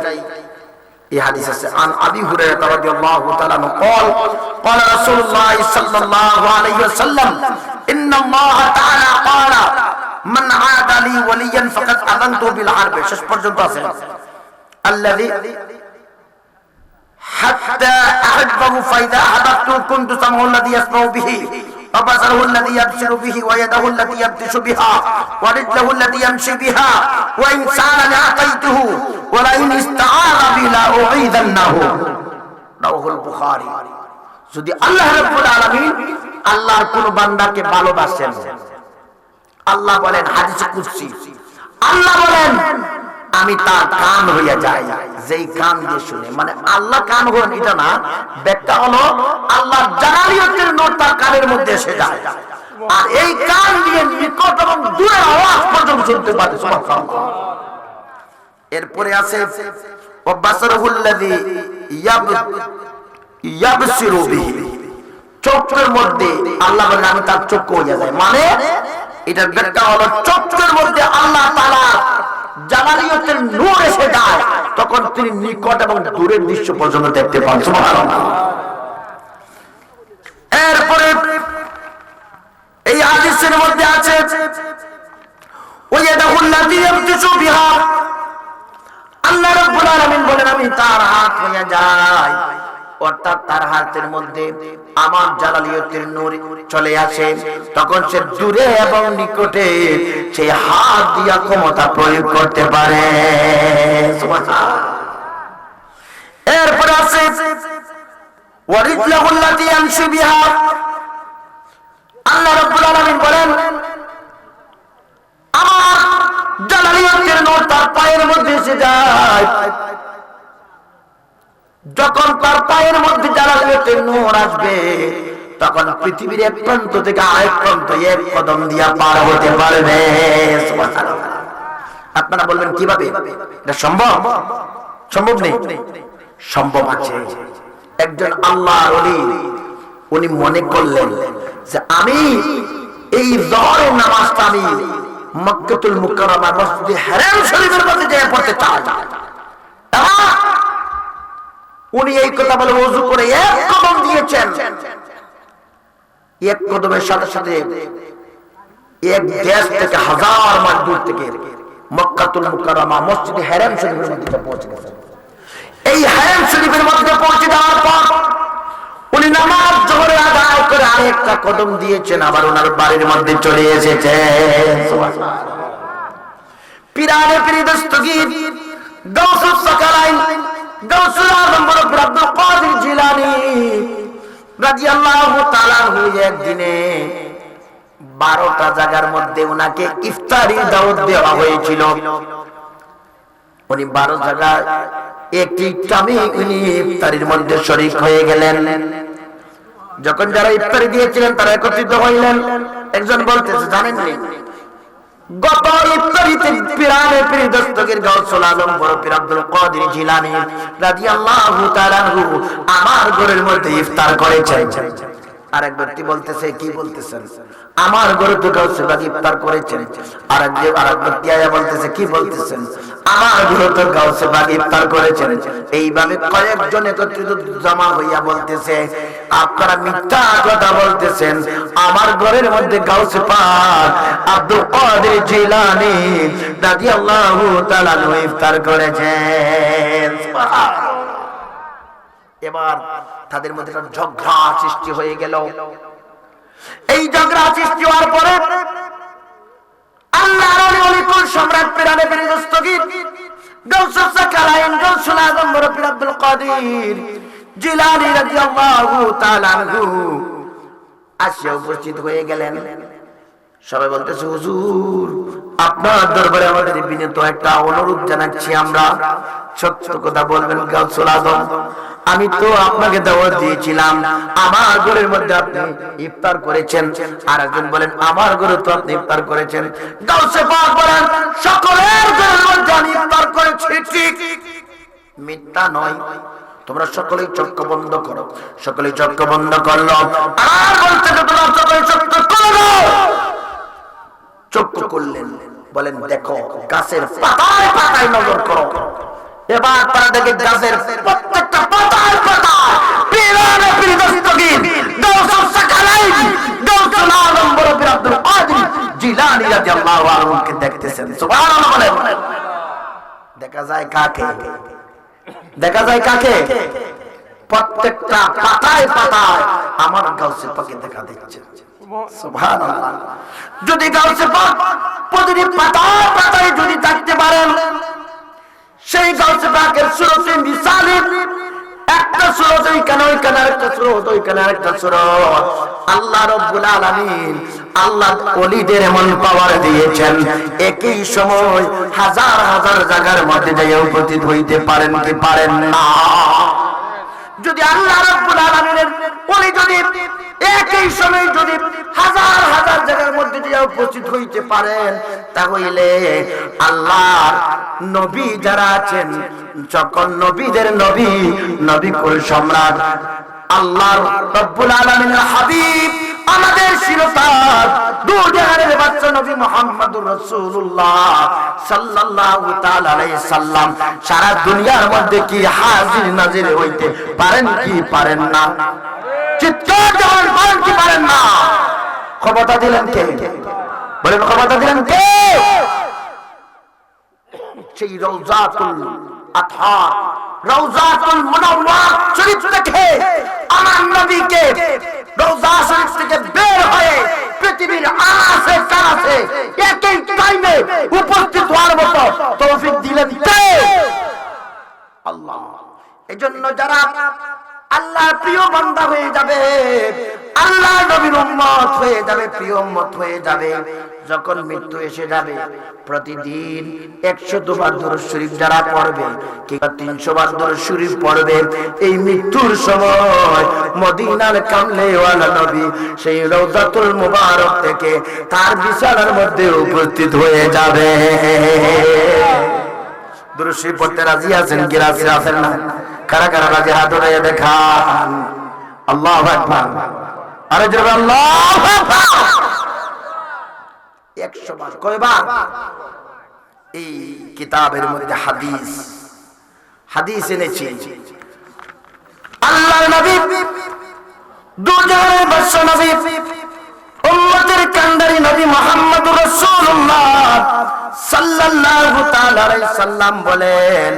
S1: এই হাদিস আছে। আন আবি হুরায়রা রাদিয়াল্লাহু তাআলা قال قال رسول الله صلى الله عليه وسلم ان الله تعالى قال من عاد لي وليا فقد اذنته بالحرب। শেষ পর্যন্ত আছে الذي حتى احبه فاذا احببته كنت سمعه الذي يسمع به وبصره الذي يبصر به ويده التي يبطش بها ورجله التي يمشي بها وإن سألني أعطيته ولئن استعاذ بي لأعيذنه। رواه البخاري। যদি আল্লাহ রাব্বুল আলামিন আল্লাহর কোন বান্দাকে ভালোবাসেন, আল্লাহ বলেন হাদিসে কুদসি, আল্লাহ বলেন আমি তার কান হইয়া যাই, যেই কান দিয়ে শুনে। মানে আল্লাহ কান হন এটা না, ব্যাখ্যা হলো আল্লাহর জালালিয়াতের নূর তার কানের মধ্যে এসে যায়, আর এই কান দিয়ে নিকট এবং দূরের আওয়াজ পর্যন্ত শুনতে পারে। সুবহানাল্লাহ। এরপরে আছে ওয়াবাসারুল্লাযী ইয়াবসিরু বিহি, চোখের মধ্যে আল্লাহ বলেন আমি তার চক্ষু হইয়া যাই। মানে এটার ব্যাখ্যা হলো চক্ষুর মধ্যে আল্লাহ তাআলা জালালিয়তের নূর এসে যায়, তখন তিনি নিকট এবং দূরের দৃশ্য পর্যন্ত দেখতে পান। সুবহানাল্লাহ। এরপরে এই হাদিসের মধ্যে আছে ওয়ায়াদাহুল্লাযী ইয়ামতিশু বিহা, আল্লাহ রাব্বুল আলামিন বলেন আমি তার হাত হয়ে যাই, অর্থাৎ তার হাতের মধ্যে আমার জালালিয়তের নূর চলে আসে, তখন সে দূরে এবং নিকটে সেই হাত দিয়া ক্ষমতা প্রয়োগ করতে পারে। সুবহানাল্লাহ। এরপর আছে ওয়ারিজলাহুল্লাযী ইয়ামশি বিহা, আল্লাহ রাব্বুল আলামিন বলেন আমার জালালিয়তের নূর তার পায়ের মধ্যে এসে যায়, যখন তার পায়ের মধ্যে জালালিয়তের নূর আসবে তখন পৃথিবীর এক প্রান্ত থেকে আরেক প্রান্ত এক কদম দিয়া পার হতে পারবে। সুবহানাল্লাহ। আপনারা বলবেন কিভাবে? এটা সম্ভব? সম্ভব নেই? সম্ভব আছে। একজন আল্লাহর ওলি উনি মনে করলেন যে আমি এই জোহরের নামাজটা আমি মক্কাতুল মুকাররমা মসজিদে হারাম শরীফের মধ্যে যেয়ে পড়তে চাই। উনি এই কথা বলে ওযু করে এক কদম দিয়েছেন, এক কদমের সাথে সাথে এক দেশ থেকে হাজার মাইল দূর থেকে মক্কাতুল মুকাররমা মসজিদে হারাম শরীফের মধ্যে পৌঁছে গেছেন। এই হারাম শরীফের মধ্যে পৌঁছে যাওয়ার পর উনি নামাজ জোহরে আদায় করে আরেকটা কদম দিয়েছেন, আবার ওনার বাড়ির মধ্যে চলে এসেছেন। সুবহানাল্লাহ। পিরানে পীর দস্তগীর গাউসুস সাকালাইন গাউসুল আযম বরকত আব্দুল কাদের জিলানী রাদিয়াল্লাহু তাআলা আনহু একদিনে 12টা জায়গার মধ্যে উনাকে ইফতারি দাওয়াত দেওয়া হয়েছিল। উনি 12 জায়গায় একটি টাইমে উনি ইফতারির মধ্যে শরীক হয়ে গেলেন। যখন যারা ইফতারি দিয়েছিলেন তারা একত্রিত হইলেন। একজন বলতেছে জানেন নি গত ইফতারিতে পিরানে পীর দস্তগীর গাউসুল আযম বড় পীর আব্দুল কাদের জিলানী রাদিয়াল্লাহু তাআলা আনহু আমার ঘরের মধ্যে ইফতার করেছেন। আরেক ব্যক্তি বলতেছে কি বলতেছেন? আমার ঘরে তো গাউসে বাগ ইফতার করেছেন। আরেক ব্যক্তি আয়া বলতেছে কি বলতেছেন? আমার ঘরে তো গাউসে বাগ ইফতার করেছেন। এইভাবে কয়েকজন একত্রিত জমা হইয়া বলতেছে আপনারা মিথ্যা কথা বলতেছেন, আমার ঘরের মধ্যে গাউসে পাক আব্দুল কাদের জিলানী রাদিয়াল্লাহু তাআলা ইফতার করেছেন। এবার তাদের মধ্যে একটা ঝগড়া সৃষ্টি হয়ে গেল। এই ঝগড়া সৃষ্টি হওয়ার পরে আল্লাহর ওলি কুল সম্রাট পিরানে পীর দস্তগীর গাউসুস সাকালাইন গাউসুল আযম বড় পীর আব্দুল কাদের জিলানী রাদিয়াল্লাহু তাআলা আনহু আসিয়া উপস্থিত হয়ে গেলেন। সবাই বলতেছে হুজুর আপনার দরবারে আমাদের বিনীত একটা অনুরোধ জানাচ্ছি, আমরা সত্য কথা বলবেন গাউসুল আযম। আমি তো আপনাকে দাওয়াত দিয়েছিলাম, আমার ঘরের মধ্যে আপনি ইফতার করেছেন। আর একজন বলেন আমার ঘরে তো আপনি ইফতার করেছেন। গাউসে পাক বলেন সকলের ঘরের মধ্যে আমি ইফতার করেছি, ঠিক মিথ্যা নয়। তোমরা সকলেই চক্ষু বন্ধ করো। সকলেই চক্ষু বন্ধ করলো। আর বলতে তোমরা সকলেই চক্ষু করো। চক্ষু করলেন, বলেন দেখো গাছের পাতায় পাতায় নজর করো। এবার তারা দেখে গাছের প্রত্যেকটা পাতায় পাতায় পিরানে পীর দস্তগীর গাউসুস সাকালাইন গাউসুল আযম বড় পীর আব্দুল কাদের জিলানী রাদিয়াল্লাহু আনহুকে দেখতেছেন। সুবহানাল্লাহ বলেন। দেখা যায় কাকে? দেখা যায় কাকে? প্রত্যেকটা পাতায় পাতায় আমার গাউসে পাকে দেখা দিচ্ছে। সুবহানাল্লাহ। যদি গাউসে পাক প্রতিটি পাতায় পাতায় যদি থাকতে পারেন, সেই গাউসে পাকের সুরতে মিসালে একটা সুরত ওইখানে ওইখানে একটা সুরত ওইখানে একটা সুরত। আল্লাহ রাব্বুল আলামিন আল্লাহ ওলিদের এমন পাওয়ার দিয়েছেন, একই সময় হাজার হাজার জায়গার মধ্যে যাইয়া উপস্থিত হইতে পারেন কি পারেন না? যদি আল্লাহ রাব্বুল আলামিনের ওলি যদি একই সময় যদি হাজার হাজার জায়গার মধ্যে যাইয়া উপস্থিত হইতে পারেন, তাহলে আল্লাহর নবী যারা আছেন যখন নবীদের নবী, নবী কুল সম্রাট আল্লাহ রাব্বুল আলামিনের হাবিব আমাদের শিরতার দুজাহানের বাদশা নবী মুহাম্মদুর রাসূলুল্লাহ সাল্লাল্লাহু তাআলা আলাইহি সাল্লাম সারা দুনিয়ার মধ্যে কি হাজির নাজির হইতে পারেন কি পারেন না? চিৎকার দেওয়ার পারেন কি পারেন না? ক্ষমতা দিলেন কে? বলেন ক্ষমতা দিলেন কে? সেই রওজাতুল আতহার রওজাতুল মুনাওয়ারা শরীফ থেকে আমার নবীকে রওজা শরীফ থেকে বের হয়ে পৃথিবীর আনাচে কানাচে একই টাইমে উপস্থিত হওয়ার মতো তৌফিক দিলেন কে? আল্লাহ। এজন্য যারা আল্লাহর প্রিয় বান্দা হয়ে যাবে, আল্লাহর নবীর উম্মত হয়ে যাবে, প্রিয় উম্মত হয়ে যাবে, যখন মৃত্যু এসে যাবে প্রতিদিন 100 বার দরুদ শরীফ যারা পড়বে কিংবা 300 বার দরুদ শরীফ পড়বে, এই মৃত্যুর সময় মদিনার কামলেওয়ালা নবী সেই রওজাতুল মুবারক থেকে তার বিছানার মধ্যে উপস্থিত হয়ে যাবে। দরুদ শরীফ পড়তে রাজি আছেন কি রাজি আছেন না? কারা কারা রাজি হাত উঠাইয়া দেখান। আল্লাহু আকবার। আরে জোরে আল্লাহু আকবার। 100 বার। কয়বার? এই কিতাবের মধ্যে হাদিস এনেছি। আল্লাহর নবী দুজাহানের বাদশা নবী উম্মতের কান্ডারি নবী মুহাম্মদুর রাসূলুল্লাহ সাল্লাল্লাহু তাআলা আলাইহি সাল্লাম বলেন,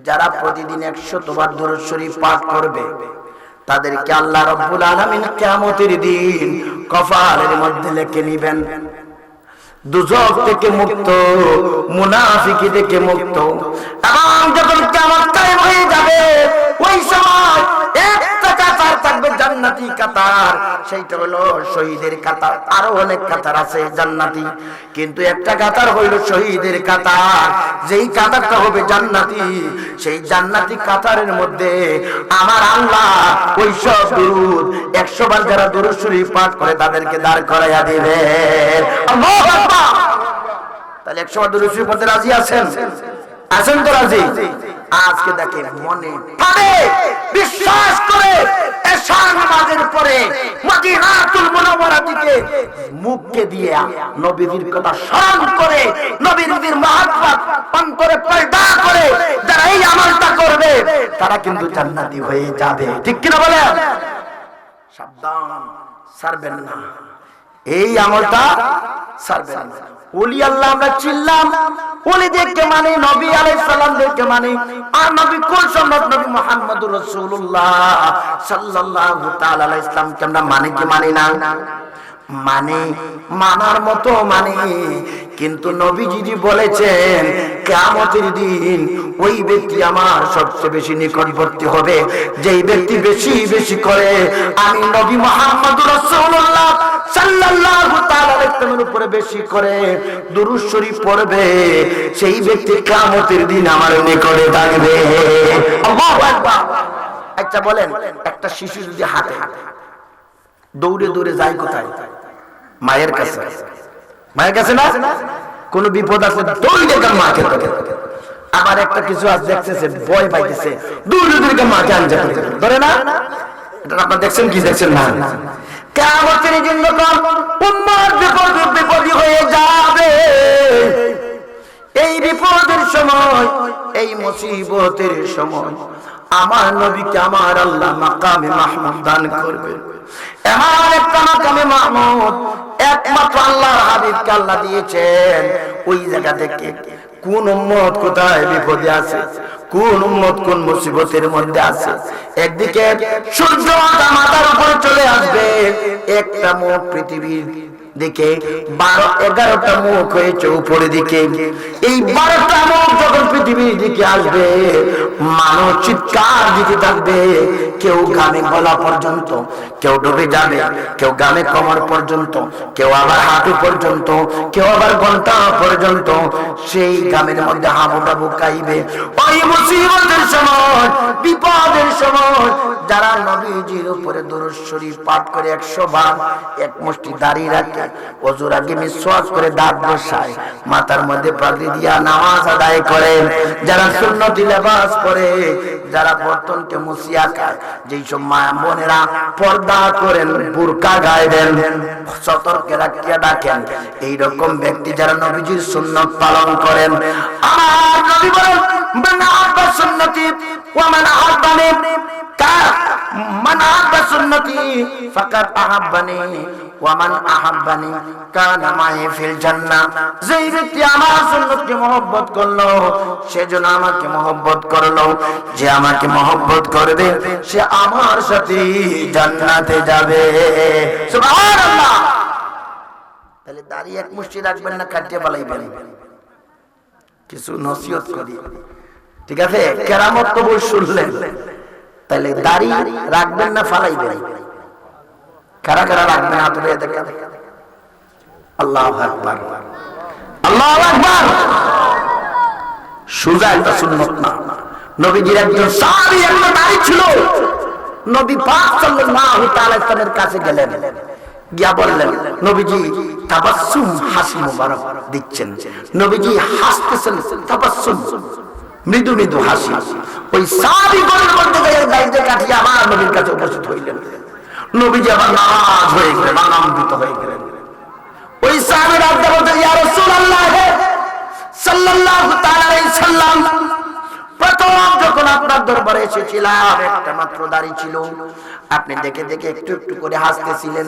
S1: যারা প্রতিদিন 100 বার দরুদ শরীফ পাঠ করবে তাদেরকে আল্লাহ রাব্বুল আলামিন কিয়ামতের দিন কপালের মধ্যে লিখে নেবেন দুজক থেকে মুক্ত, মুনাফিকি থেকে মুক্ত। এবং যখন কিয়ামত কায়েম হয়ে যাবে ওই সময় একটা কাতার থাকবে জান্নাতি কাতার, সেইটা হলো শহীদের কাতার। আরো অনেক কাতার আছে জান্নাতি, কিন্তু একটা কাতার হইল শহীদের কাতার। যেই কাতারটা হবে জান্নাতি, সেই জান্নাতি কাতারের মধ্যে আমার আল্লাহ ওই সব দুরূদ 100 বার যারা দরুদ শরীফ পাঠ করে তাদেরকে দাঁড় করাইয়া দিবে। আল্লাহু আকবার। তাহলে 100 বার দরুদ শরীফ পড়তে রাজি আছেন? আছেন তো রাজি? আজকে দেখেন মনে ভাবে বিশ্বাস করে এশার নামাজের পরে মদিনাতুল মুনাওয়ারা থেকে মুখকে দিয়ে নবীর কথা স্মরণ করে নবীর মহব্বত অন্তরে পয়দা করে যারা এই আমলটা করবে তারা কিন্তু জান্নাতি হয়ে যাবে। ঠিক কি না বলেন? সাবধান, ছাড়বেন না এই আমলটা, ছাড়বেন না। ওলি আল্লাহ আমরা চিনলাম, ওলিদেরকে মানে, নবী আলাইহিস সালামদেরকে মানে, আর নবী কোন সুন্নাত নবী মুহাম্মদুর রাসূলুল্লাহ সাল্লাল্লাহু তাআলা আলাইহি সাল্লামকে আমরা মানে কি মানি না? মানে, মানার মতো মানে, কিন্তু নবীজি বলেছেন কিয়ামতের দিন ওই ব্যক্তি আমার সবচেয়ে বেশি নিকটবর্তী হবে যেই ব্যক্তি বেশি বেশি করে আমি নবী মুহাম্মদুর রাসূলুল্লাহ সাল্লাল্লাহু তাআলা আলাইহি সাল্লামের উপরে বেশি করে দুরূদ শরীফ পড়বে, সেই ব্যক্তি কিয়ামতের দিন আমার নিকটে থাকবে। আল্লাহু আকবার। আচ্ছা বলেন, একটা শিশু যদি হাঁটে দৌড়ে দৌড়ে যায় কোথায়? মায়ের কাছে। মায়ের কাছে না? কোন বিপদ আছে দৌড়ে গিয়ে মাকে ধরে। আবার একটা কিছু আজ দেখতেছে ভয় পাইতেছে দৌড়ে দৌড়ে মাকে আনতে ধরে না? এটা আপনারা দেখছেন কি দেখছেন না? কিয়ামতের দিন যখন উম্মার বিপদী হয়ে যাবে, এই বিপদের সময়, এই মুসিবতের সময় আমার নবীকে আমার আল্লাহ মাকামে মাহমুদ দান করবে। এমন একটা মাকামে মাহমুদ একমাত্র আল্লাহর হাবিবকে আল্লাহ দিয়েছেন। ওই জায়গা থেকে কোন উম্মত কোথায় বিপদে আছে, কোন উম্মত কোন মুসিবতের মধ্যে আছে, একদিকে সূর্য মাথার উপরে চলে আসবে, একটা মুখ পৃথিবীর দিকে, 12-11টা মুখ হয়েছে উপরের দিকে। এই 12টা মুখ যখন পৃথিবীর দিকে আসবে মানুষ চিৎকার দিতে থাকবে, কেউ গামে গলা পর্যন্ত, কেউ ডুবে যাবে, কেউ গামে কোমর পর্যন্ত, কেউ আবার হাঁটু পর্যন্ত, কেউ আবার ঘন্টা পর্যন্ত সেই গামের মধ্যে হাবুডাবু খাইবে। ওই মুসিবতের সময়, বিপদের সময় যারা নবীজির উপরে দরুদ শরীফ পাঠ করে 100 বার, এক মুষ্টি দাড়ি রাখে, ওযুর আগে মিসওয়াক করে দাঁত বসায়, মাথার মধ্যে পাগড়ি দিয়া নামাজ আদায় করে, যারা সুন্নতি লেবাস পরে, যারা বর্তনকে মুছিয়া খায়, যেই সব মা বোনেরা পর্দা করেন, বুরকা গায়ে দেন, সতর্কে রাখিয়া ডাকেন, এইরকম ব্যক্তি যারা নবীজির সুন্নাত পালন করেন, আমার নবী বলেন মান আহাব্বা সুন্নতি ওয়া মান আহাব্বানি মান আহাব্বা সুন্নতি ফাকাদ আহাব্বানি ওয়া মান আহাব্বানি কানা মাই ফিল জান্নাহ। যেই ব্যক্তি আমার সুন্নতকে মহব্বত করলো সেজন্য আমাকে মহব্বত করলো, যে আমাকে মহব্বত করবে সে আমার সাথে জান্নাতে যাবে। সুবহানাল্লাহ। তাহলে দাড়ি এক মুষ্টি রাখবেন না কাটিয়ে পালাইবেন? কিছু নসিহত করি, ঠিক আছে? কেরামত তো বই শুনলেন, তাহলে দাড়ি রাখবেন না ফালাইবেন? কারা কারা রাখবেন হাত উঠিয়ে দেখেন। আল্লাহু আকবার, আল্লাহু আকবার। সোজা একটা সুন্নাত না। নবীজির একজন সাহাবী একটা দাড়ি ছিল, নবী পাক সাল্লাল্লাহু তাআলা সাল্লামের কাছে গেলেন, গিয়া বললেন নবীজি তাবাসসুম, হাসি মুবারক দিচ্ছেন, নবীজি হাসতেছেন, তাবাসসুম মৃদু মৃদু হাসি। ওই সাহাবী গলের মধ্যে গিয়ে দাড়িটা কাটিয়ে আবার নবীর কাছে উপস্থিত হইলেন। নবীজি আবার নারাজ হয়ে গেলেন, আনন্দিত হয়ে গেলেন। ওই সাহাবী রাতে বলতেন, ইয়া রাসূলুল্লাহ সাল্লাল্লাহু তাআলা আলাইহি সাল্লাম, প্রথম যখন আপনার দরবারে এসেছিলাম একটা মাত্র দাড়ি ছিল, আপনি দেখে দেখে একটু একটু করে হাসতেছিলেন।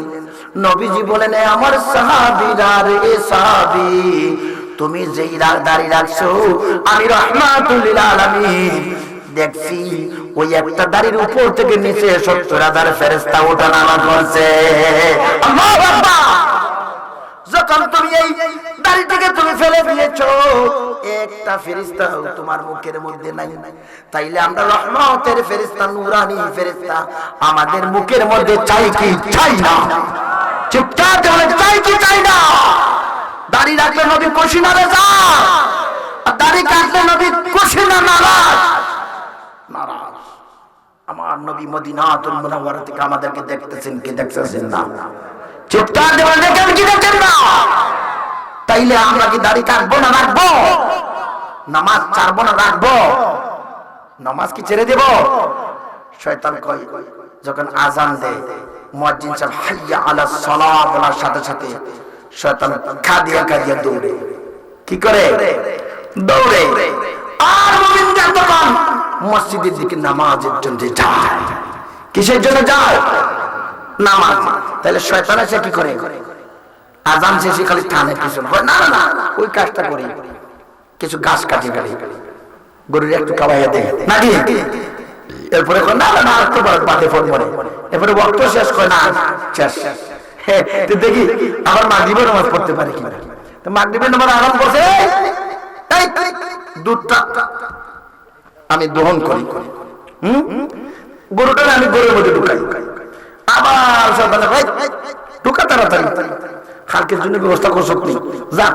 S1: নবীজি বলেন, আমার সাহাবীরা রে সাহাবী, তুমি যেই দাড়ি রাখছো আমি রাহমাতুল লিল আলামিন দেখছি, ওই একটা দাড়ির উপর থেকে নিচে 70,000 ফেরেশতা ওঠানামা করছে। আল্লাহু আকবার। যখন তুমি এই দাড়িটাকে তুমি ফেলে দিয়েছো, একটা ফেরেশতা তোমার মুখের মধ্যে নাই, তাইলে আমরা রহমতের ফেরেশতা, নূরানি ফেরেশতা আমাদের মুখের মধ্যে চাই কি চাই না? চুপচাপ বলে চাই কি চাই না? দাড়ি রাখলে নবী খুশি না রেজা? আর দাড়ি কাটলে নবী খুশি না নারাজ? নারাজ। আমার নবী মদিনাতুল মুনাওয়ারা থেকে আমাদেরকে দেখতেছেন কি দেখতেছেন না? চুপচাপ বলে দেখেন কি দেখেন না? তাইলে আমরা কি দাড়ি কাটবো না রাখবো? নামাজ ছাড়বো না রাখবো? নামাজ কি ছেড়ে দেব? শয়তান কয় যখন আজান দেয়, মুয়াজ্জিন সাহেব হাইয়া আলাস সালাহ বলার সাথে সাথে শয়তান কাঁদিয়া কাঁদিয়া দৌড়ে। কি করে? দৌড়ে। আর মুমিন যখন মসজিদের দিকে নামাজের জন্য যায়, কিসের জন্য যায়? নামাজ। তাহলে শয়তান এসে কি করে? আজান শেষে খালি টানে পিছন, না না না ওই কাজটা করি, কিছু গাছ কাটি গাড়ি গরুর একটু খাওয়াইয়া দেয় নাকি, এরপরে না না না একটু বাদে ফোন করে, এরপরে বক্ত শেষ করে না শেষ। দেখি আবার মাগরিবের নামাজ পড়তে পারে কিনা। তো মাগরিবের নামাজ আরাম করছে, দুধটা আমি দহন করি, গরুটা আমি গরুর মধ্যে ঢুকাই, আবার সকালে ভাই ঢুকা তাড়াতাড়ি, খালকের জন্য ব্যবস্থা করছো যা,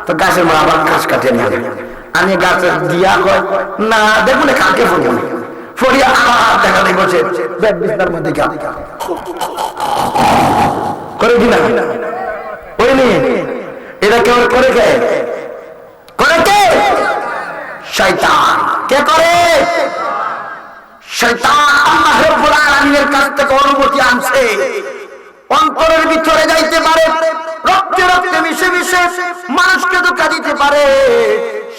S1: তো গাছের মা আবার ঘাস কাটিয়ে নিয়ে আমি গাছের দিয়া হয় না, দেখুন খালকে ফরিয়া ফরিয়া আবার দেখা নেই বসে বিছনার মধ্যে করে কিনা ওই নিয়ে এটা কেউ করে কে করে? কে? শয়তান। কে করে? শয়তান। আল্লাহ রাব্বুল আলামিনের কাছ থেকে অনুমতি আনছে, অন্তরের ভিতরে যাইতে পারে, রক্তে রক্তে মিশে মিশে মানুষকে ধোঁকা দিতে পারে।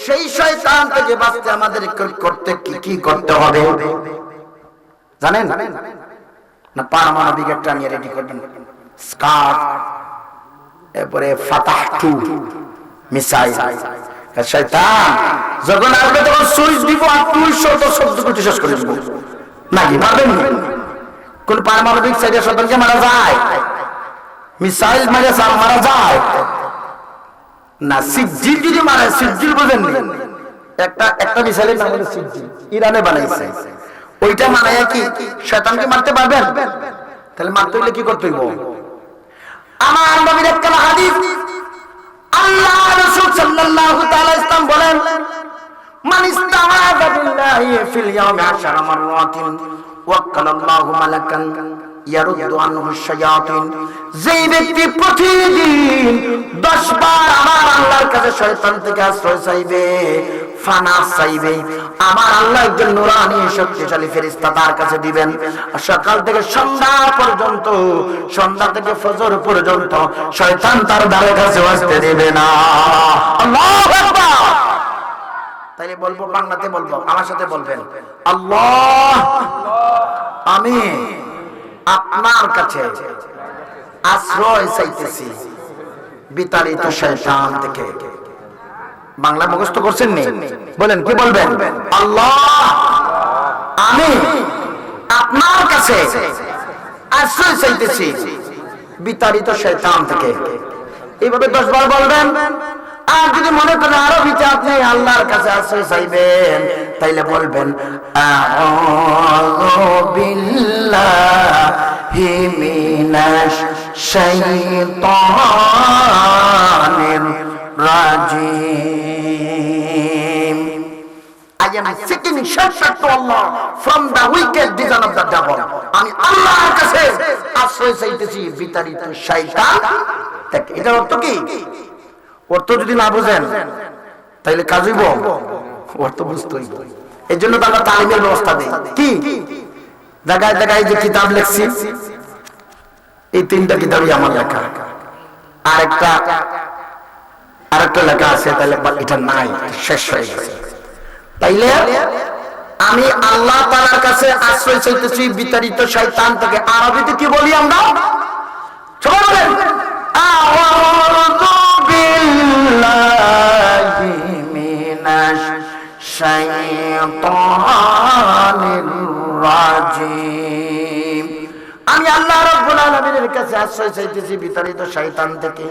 S1: সেই শয়তান থেকে বাঁচতে আমাদের করতে কি করতে হবে জানেন না? পারমাণবিক একটা নিয়ে রেডি করবেন, স্কার্ফ, এরপরে ফাতাহ 2 মিসাইল। শয়তান যখন আসবে তখন সুইচ দিব আর 200 শব্দ করতে শেষ করে দিব নাকি? পারবেন? কোন পারমাণবিক সাইডে শয়তানকে মারা যায়? মিসাইল মারা যায় না? সিজিল যদি মারে, সিজিল বুঝেন একটা মিসাইলের নাম হলো সিজিল, ইরানে বানাইছে। ওইটা মানায় কি শয়তানকে মারতে পারবেন? তাহলে মারতে হইলে কি করতে হইব? আমার নবীর একটা হাদিস, আল্লাহ রাসূল সাল্লাল্লাহু তাআলা ইসলাম বলেন, মান ইস্তাআযা বিল্লাহি ফিল ইয়াউমি 10 মাররাতিন ওয়াক্কালাল্লাহু মালাকান ইয়ারুদ্দু আনহু শায়াতিন। যেই ব্যক্তি প্রতিদিন 10 বার আমার আল্লাহর কাছে শয়তান থেকে আশ্রয় চাইবে, ফানা চাইবে, আমার আল্লাহ একজন নূরানী শক্তিশালী ফেরেশতা তার কাছে দিবেন। সকাল থেকে সন্ধ্যা পর্যন্ত, সন্ধ্যা থেকে ফজর পর্যন্ত শয়তান তার দ্বারের কাছে আসতে দেবে না। আল্লাহু আকবার। তাইলে বলবো, বাংলাতে বলবো, আমার সাথে বলবেন, আল্লাহ আমি আপনার কাছে আশ্রয় চাইতেছি বিতাড়িত শয়তান থেকে। বাংলা মুখস্থ করছেন নি? বলেন, কি বলবেন? আল্লাহ আমি আপনার কাছে আশ্রয় চাইতেছি বিতাড়িত শয়তান থেকে। এইভাবে 10 বার বলবেন। আর যদি মনে করেন আরবিতে আপনি আল্লাহর কাছে আশ্রয় চাইবেন, তাইলে বলবেন আউযু বিল্লাহি মিনাশ শাইতানির রাজিম। I am seeking shelter to Allah from the wicked design of the devil. আমি আল্লাহর কাছে আশ্রয় চাইতেছি বিতাড়িত শয়তান থেকে। এটার অর্থ কি? অর্থ যদি না বুঝেন তাইলে কাজ হইব? অর্থ বুঝতে হইব। এই জন্য তো আমরা তালিমের ব্যবস্থা দিই। কি জায়গায় জায়গায় যে কিতাব লিখছি, এই 3টা কিতাবই আমার লেখা। আরেকটা লেখা আছে, তাইলে এটা নাই, শেষ হয়ে গেছে। তাইলে আমি আল্লাহ তাআলার কাছে আশ্রয় চাইতেছি বিতাড়িত শয়তান থেকে। আরবিতে কি বলি আমরা? সবাই বলেন, আউযু বিল্লাহি মিনাশ শাইতানির রাজিম। আমি আল্লাহ রাব্বুল আলামিনের কাছে আশ্রয় চাইতেছি বিতাড়িত শয়তান থেকে।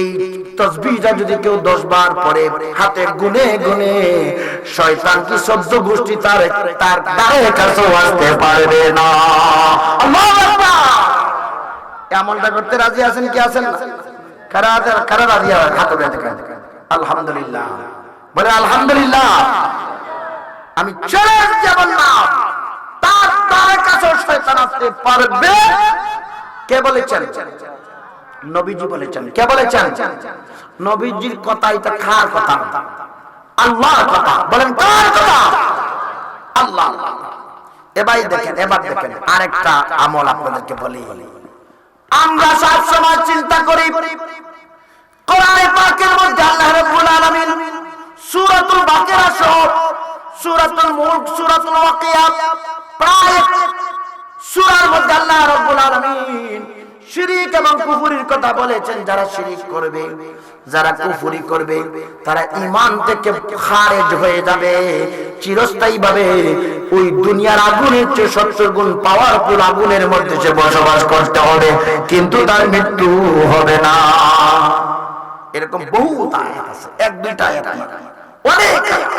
S1: এই তাসবিহটা যদি কেউ 10 বার পড়ে, হাতে গুনে গুনে, শয়তান কি 14 গোষ্ঠী তার দ্বারের কাছে আসতে পারবে না। আল্লাহু আকবার। আমলটা করতে রাজি আছেন কি আছেন না? কারা রাজি? হাত উঠে দেখেন। আলহামদুলিল্লাহ। বলে আলহামদুলিল্লাহ। আমি চ্যালেঞ্জ যাব না, তার দ্বারের কাছে শয়তান আসতে পারবে। কে বলেছেন? নবীজি বলেছেন। কে বলেছেন? নবীজির কথা। এটা কার কথা? আল্লাহর কথা। বলেন কার কথা? আল্লাহ। এবার দেখেন আরেকটা আমল আপনাদেরকে বলি। আমরা সব সময় চিন্তা করি কোরআন পাকের মধ্যে আল্লাহ রাব্বুল আলামিন সূরাতুল বাকারা সহ সূরাতুল মুলক, সূরাতুল ওয়াকিয়া, প্রায় সূরার মধ্যে আল্লাহ রাব্বুল আলামিন শিরক এবং কুফরির কথা বলেছেন। যারা শিরক করবে, যারা কুফরি করবে, তারা ঈমান থেকে খারিজ হয়ে যাবে, চিরস্থায়ী ভাবে ওই দুনিয়ার আগুনের চেয়ে 70 গুণ পাওয়ারফুল আগুনের মধ্যে সে বসবাস করতে হবে, কিন্তু তার মৃত্যু হবে না। এরকম বহু আয়াত আছে, 1-2টা আয়াত না, অনেক আয়াত।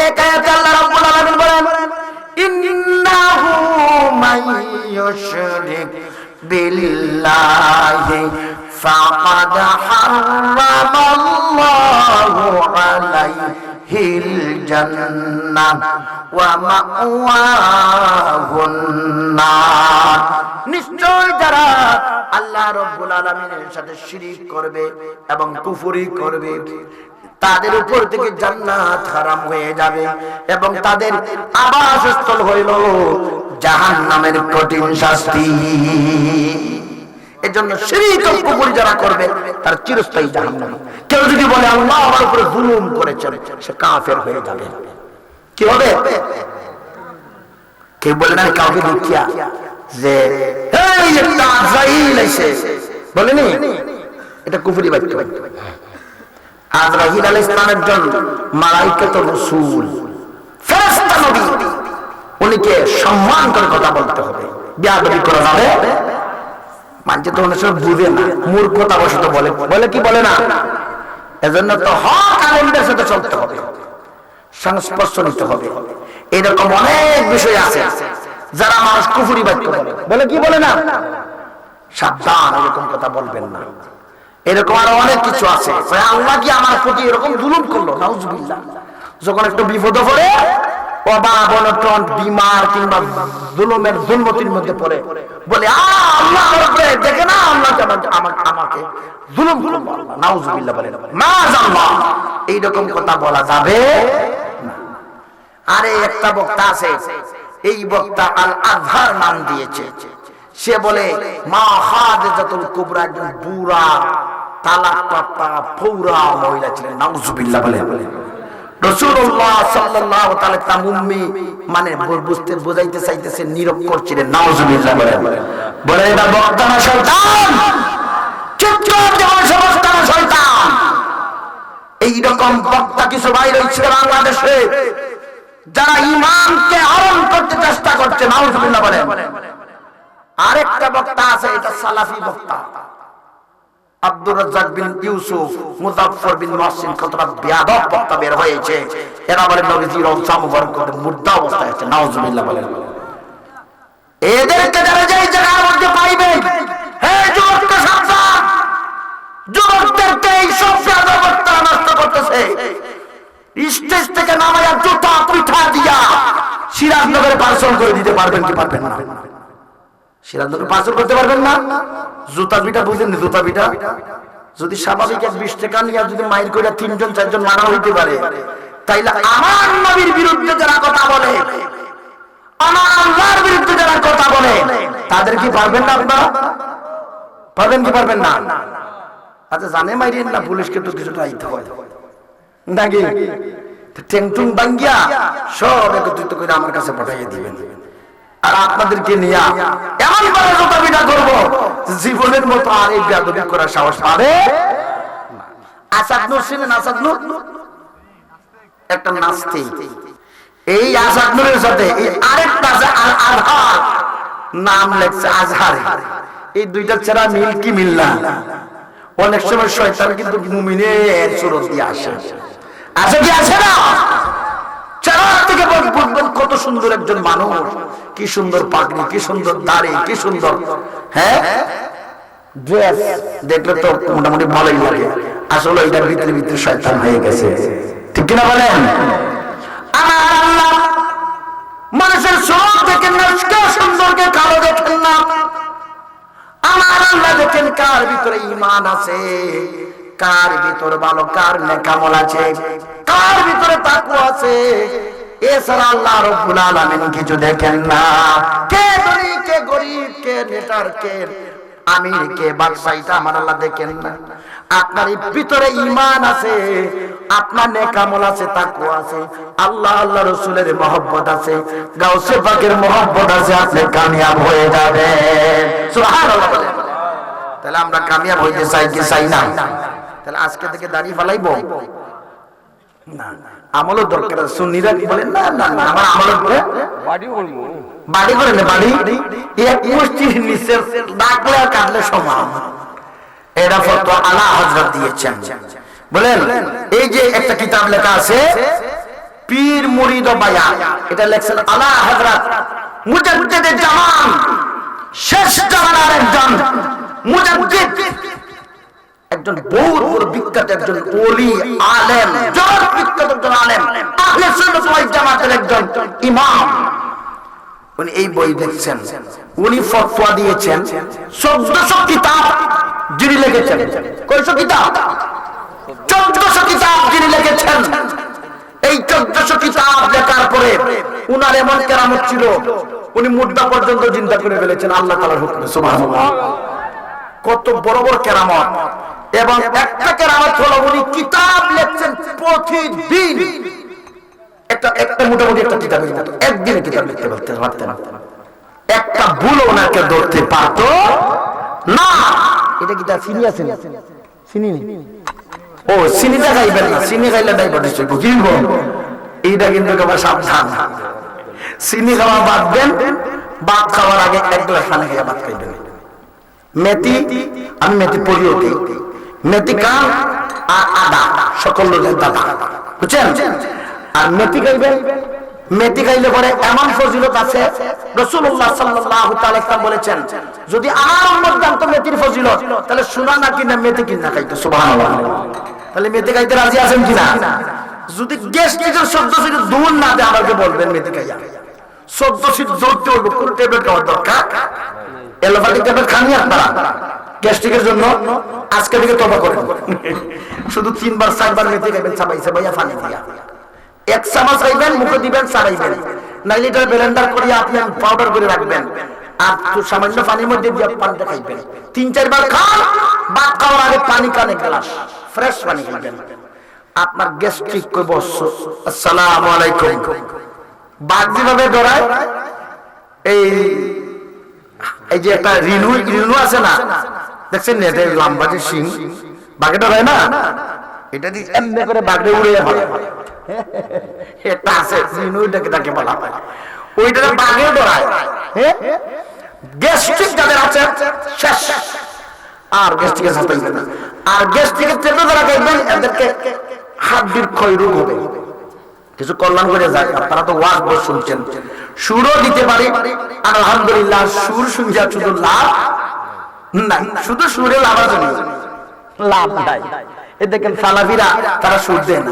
S1: এক আয়াতে আল্লাহ রাব্বুল আলামিন বলেন, ইন্নাহু মাইয়ুশরিক বিল্লাহি ফাকাদ হারামাল্লাহু আলাইহিল জান্নাহ ওয়া মাওয়াহুন নার। নিশ্চয় যারা আল্লাহ রাব্বুল আলামিনের সাথে শিরক করবে এবং কুফরি করবে, তাদের উপর থেকে জান্নাত হারাম হয়ে যাবে এবং তাদের আবাসস্থল হইল জাহান্নামের কঠিন শাস্তি। এজন্য শিরক ও কুফর যারা করবে তার চিরস্থায়ী জাহান্নাম। কেউ যদি বলে আল্লাহ আমার উপরে জুলুম করেছেন, সে কাফের হয়ে যাবে। কি হবে? কেউ বলে না কাউকে দেখিয়া যে এই একটা আজরাইল এসে বলেনি, এটা কুফরি বাক্য। আজরাইল আলাইহিস সালাম একজন মালায়েকাতুর রাসূল, ফেরেশতা নবী। উনিকে সম্মান করে কথা বলতে হবে, বেয়াদবি করা যাবে। মানছে তো অনেক সময় বুঝে না, মূর্খতা বশত বলে কি বলে না। এজন্য তো হক আলেমদের সাথে চলতে হবে, সংস্পর্শ নিতে হবে। এরকম অনেক বিষয় আছে যারা মানুষ কুফরি বাক্য বলে কি বলে না। সাবধান, এরকম কথা বলবেন না। এরকম আরো অনেক কিছু আছে। আল্লাহ কি আমার প্রতি এরকম জুলুম করলো? নাউজুবিল্লাহ। যখন একটু বিপদে পড়ে অভাব অনটন বিমার কিংবা জুলমতির মধ্যে পড়ে বলে আল্লাহ দেখে না আল্লাহ আমাকে জুলুম নাউজুবিল্লাহ বলে মাআযাল্লাহ, এইরকম কথা বলা যাবে না। আরে একটা বক্তা আছে, এই বক্তা আল আজহার নাম দিয়েছে। সে বলে মা খাদিজাতুল কুবরা একজন বুড়া তালাকপ্রাপ্তা পৌরা মহিলা ছিলেন, নাউজুবিল্লাহ বলে। রাসূলুল্লাহ সাল্লাল্লাহু তাআলা তামুম্মি মানে বুঝতে বোঝাইতে চাইতেছে নিরক্ষর ছিলেন, নাউজুবিল্লাহ বলে এটা বক্তা না শয়তান, চুপ কর যেমন সমস্ত শয়তান। এইরকম বক্তা কিছু বাইর হচ্ছে বাংলাদেশে যারা ইমানকে হরণ করতে চেষ্টা করছে, নাউজুবিল্লাহ বলে। আরেকটা বক্তা আছে, এটা সালাফি বক্তা আব্দুর রাজ্জাক বিন ইউসুফ মুজাফফর বিন মুহসিন, কতটা বেয়াদব বক্তা বের হয়েছে। এরা বলে নবীজি রওজা মুবারক করতে মুর্দা অবস্থায় আছে, নাউজুবিল্লাহ বলে। এদেরকে যারা যেই জায়গার মধ্যে পাইবে, হে যুবককে সাবধান, যুবকদেরকে এই সব বেয়াদব বক্তা নষ্ট করতেছে। স্টেজ থেকে নামায়া জুতা পিঠা দিয়া সিরাজনগরে পার্সল করে দিতে পারবেন কি পারবেন না? সিরাজনগরে পার্সল করতে পারবেন না? জুতা পিঠা বুঝলেন, জুতা পিঠা যদি স্বাভাবিক 20 টাকা নিয়ে যদি মাইর করে 3 জন 4 জন মারা হইতে পারে, তাইলে আমার নবীর বিরুদ্ধে যারা কথা বলে, আমার আল্লাহর বিরুদ্ধে যারা কথা বলে, তাদের কি পারবেন না? আপনারা পারবেন কি পারবেন না? আচ্ছা জানে মাইরেন না, পুলিশকে তো কিছুটা আইতে হয় নাকি? টেংটুং বাঙ্গিয়া সব একত্রিত করে আমার কাছে পাঠিয়ে দিবেন, আর আপনাদেরকে নিয়ে এমন ভাবে জোতাপিটা করবো জীবনের মতো আর এই বেয়াদবি করার সাহস পাবে না। আসাদ নূর ছিলেন, আসাদ নূর একটা নাস্তিক। এই আসাদ নূরের সাথে এই আরেকটা আছে আল আজহার, নাম লেখছে আজহার। এই দুইটা চেহারা মিল কি মিল না? অনেক সময় শয়তান কিন্তু মুমিনের সুরত দিয়ে আসে, আছে কি আছে না? চেহারা থেকে বুঝবেন কত সুন্দর একজন মানুষ, কি সুন্দর পাগড়ি, কি সুন্দর দাড়ি, কি সুন্দর ড্রেস, দেখলে তো মোটামুটি ভালোই লাগে। আসলে এটার ভিতরে ভিতরে শয়তান হয়ে গেছে, ঠিক কিনা বলেন? আমার আল্লাহ মানুষের সুরত দেখেন না, সুন্দরকে কালো দেখেন না। আমার আল্লাহ দেখেন কার ভিতরে ঈমান আছে, কার ভিতরে ভালো, কার নেকামল আছে, কার ভিতরে তাকওয়া আছে। এছাড়া আল্লাহ রাব্বুল আলামিন কিছু দেখেন না। কে ধনী, কে গরিব, কে নেতার, কে আমির, কে বাদশা, এটা আমার আল্লাহ দেখেন না। আপনার ভিতরে ঈমান আছে, আপনার নেকামল আছে, তাকওয়া আছে, আল্লাহ আল্লাহ রাসূলের মহব্বত আছে, গাউসে পাকের মহব্বত আছে, আপনি কামিয়াব হয়ে যাবেন। সুবহানাল্লাহ। তাহলে আমরা কামিয়াব হইতে চাই কি চাই না? তাহলে আজকে থেকে দাড়ি ফালাইবো না, আমলও দরকার। সুন্নিরা কি বলেন না না না, আমার আমল করে বাড়ি করব, বাড়ি করে না, বাড়ি এক মুষ্টির নিচে ডাকলে আর কাটলে সমান। এটা ফতোয়া আলা হযরত দিয়েছেন। বলেন এই যে একটা কিতাব লেখা আছে পীর মুরিদ ও বায়ান, এটা লেখছেন আলা হযরত মুজাদ্দিদে জামান, শেষ জামানার একজন মুজাদ্দিদ, একজন বহুত বড় বিখ্যাত একজন ওলি আলেম, জগৎ বিখ্যাত একজন আলেম, আহলে সুন্নাত ওয়াল জামাতের একজন ইমাম। উনি এই বই লিখছেন, উনি ফতোয়া দিয়েছেন 1400 কিতাব যিনি লিখেছেন। কয়শো কিতাব? 1400 কিতাব যিনি লিখেছেন। এই 1400 কিতাব লেখার পরে উনার এমন কেরামত ছিল, উনি মুর্দা পর্যন্ত জিন্দা করে ফেলেছেন আল্লাহ তাআলার হুকুমে। সুবহানাল্লাহ। কত বড় বড় কেরামত। এবং একটা কেরামত হলো উনি কিতাব লিখছেন প্রতিদিন, একটা মোটামুটি একটা কিতাবের মতো একদিনে কিতাব লিখতে পারতেন। একটা ভুল ওনাকে ধরতে পারত না। এটা কি তার চিনি আছে? চিনি ও চিনিটা খাইবেন না, চিনি খাইলে ডায়াবেটিস হইব। কি বলবো? এইটা কিন্তু আবার সাবধান। চিনি খাওয়া বাদ দেন, ভাত খাওয়ার আগে এক গ্লাস পানি খেয়ে ভাত খাইবেন। মেথি, আমি মেথি পরিও দিই, মেথি কান আর আদা, সকল লোকের দাদা, বুঝছেন? আর মেথি খাইবেন, মেথি খাইলে পরে এমন ফজিলত আছে, রাসূলুল্লাহ সাল্লাল্লাহু তাআলা বলেছেন যদি আমার উম্মত জানতো মেথির ফজিলত, তাহলে সোনা না কিনা মেথি কিনা খাইতো। সুবহানাল্লাহ। তাহলে মেথি খাইতে রাজি আছেন কিনা? যদি গ্যাস্ট্রিকের 14 সিট দূর না দেয় আমাকে বলবেন মেতে খাইয়া 14 সিট দৌড়তে হইব কোন ট্যাবলেট খাওয়ার দরকার এলোপ্যাথিক ট্যাবলেট খাননি আপনারা গ্যাস্ট্রিকের জন্য আজকে থেকে তওবা করেন শুধু 3 বার 4 বার মেতে খাবেন সাবাইছে ভাইয়া পানি দিয়া এক চামচ খাইবেন মুখে দিবেন সারাইবেন নাইলে এটা ব্লেন্ডার করে আপনি পাউডার করে রাখবেন আর তো সামান্য পানির মধ্যে দিয়ে পানিটা খাইবেন 3-4 বার খান ভাত খাওয়ার আগে পানি কানে গ্লাস ফ্রেশ পানি খাবেন আপনার গ্যাস্ট্রিক কই বসছো আসসালামু আলাইকুম বাঘ যেভাবে ডরায় এই যে একটা রিনু আছে না দেখছেন নেটে লম্বা যে সিং বাঘে ডরায় না এটা দিয়ে এমনি করে বাঘে উড়ে যাবে এটা আছে রিনু এটাকে বলা হয় ওইটা বাঘে ডরায় গ্যাস্ট্রিক যাদের আছে শেষ আর গ্যাস্ট্রিকের সাথে না আর গ্যাস্ট্রিকের তেল যারা খাইবেন এদেরকে হাড়ের ক্ষয় রোগ হবে কিছু কল্যাণ করে যায় আপনারা তো ওয়াজ বস শুনছেন সুরও দিতে পারি আলহামদুলিল্লাহ সুর শুনছা শুধু লাভ নাই শুধু সুরে লাভ আছে লাভ নাই এই দেখেন সালাফিরা তারা সুর দেন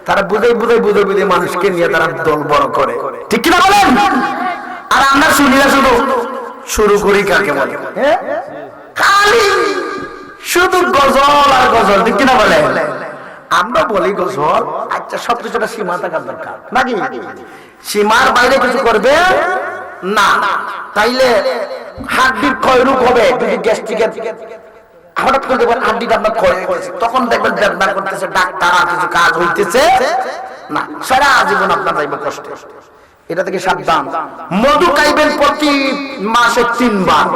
S1: তারা বুঝে মানুষকে নিয়ে তারা দল বড় করে ঠিক কি না বলেন আর আমরা শুনিরা শুধু শুরু করি কাকে বলে খালি শুধু গজল আর গজল ঠিক কি না বলে আমরা বলি গজল আচ্ছা সবকিছুটা সীমা থাকার দরকার নাকি সীমার বাইরে কিছু করবে না তাইলে হাড়ির ক্ষয় রোগ হবে যদি গ্যাস্ট্রিকের হঠাৎ করে দেখবেন হাড়িটা আপনার ক্ষয় হয়েছে তখন দেখবেন বেদনা করতেছে ডাক্তার আর কিছু কাজ হইতেছে না সারা জীবন আপনার যাইবে কষ্ট এটা থেকে সাবধান মধু খাইবেন প্রতি মাসে 3 বার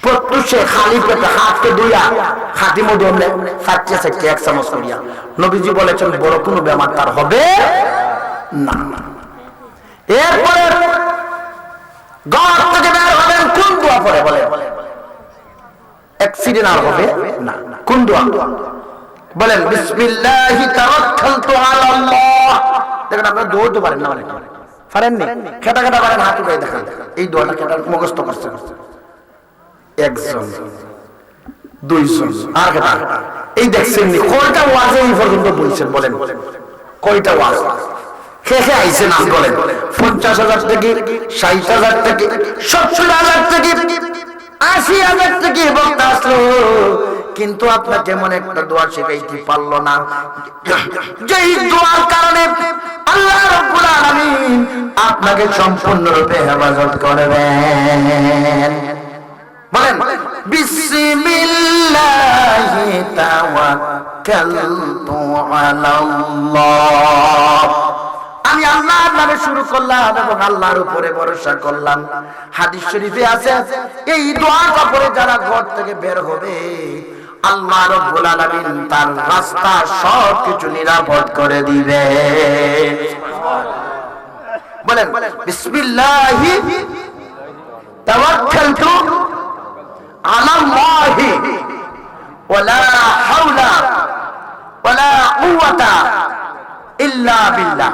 S1: প্রত্যুষে খালি পেটে হাতকে ধুইয়া খাঁটি মধু ফাটিয়ে থেকে 1 চামচ করিয়া নবীজি বলেছেন বড় কোনো বেমার তার হবে না এরপরে ঘর থেকে বের হবেন কোন দোয়া পড়ে বলে অ্যাক্সিডেন্ট আর হবে না কোন দোয়া বলেন বিসমিল্লাহি তাওয়াক্কালতু আলাল্লাহ দেখেন আপনারা দোয়া তো পারেন না মানে পারেননি খেটা পারেন হাত উঠাই দেখেন এই দোয়াটা খেটা মুখস্থ করছেন একজন দুইজন আর খেটা এই দেখছেন কয়টা ওয়াজে এই পর্যন্ত বলছেন বলেন কয়টা ওয়াজ খেয়ে আইছে নাম বলেন 50,000 থেকে 60,000 থেকে 70,000 থেকে 80,000 থেকে বক্তা আসলো কিন্তু আপনাকে এমন একটা দোয়া শিখাইতে পারলো না যেই দোয়ার কারণে আল্লাহ রাব্বুল আলামিন আপনাকে সম্পূর্ণরূপে হেফাজত করবেন বলেন বিসমিল্লাহি তাওয়াক্কালতু আলাল্লাহ আমি আল্লাহর নামে শুরু করলাম এবং আল্লাহর উপরে ভরসা করলাম হাদিস শরীফে আছে এই দোয়াটা পড়ে যারা ঘর থেকে বের হবে আল্লাহ রাব্বুল আলামিন তার রাস্তা সবকিছু নিরাপদ করে দিবে বলেন বিসমিল্লাহি তাওয়াক্কালতু আলাল্লাহি ওয়ালা হাওলা ওয়ালা কুওয়াতা ইল্লা বিল্লাহ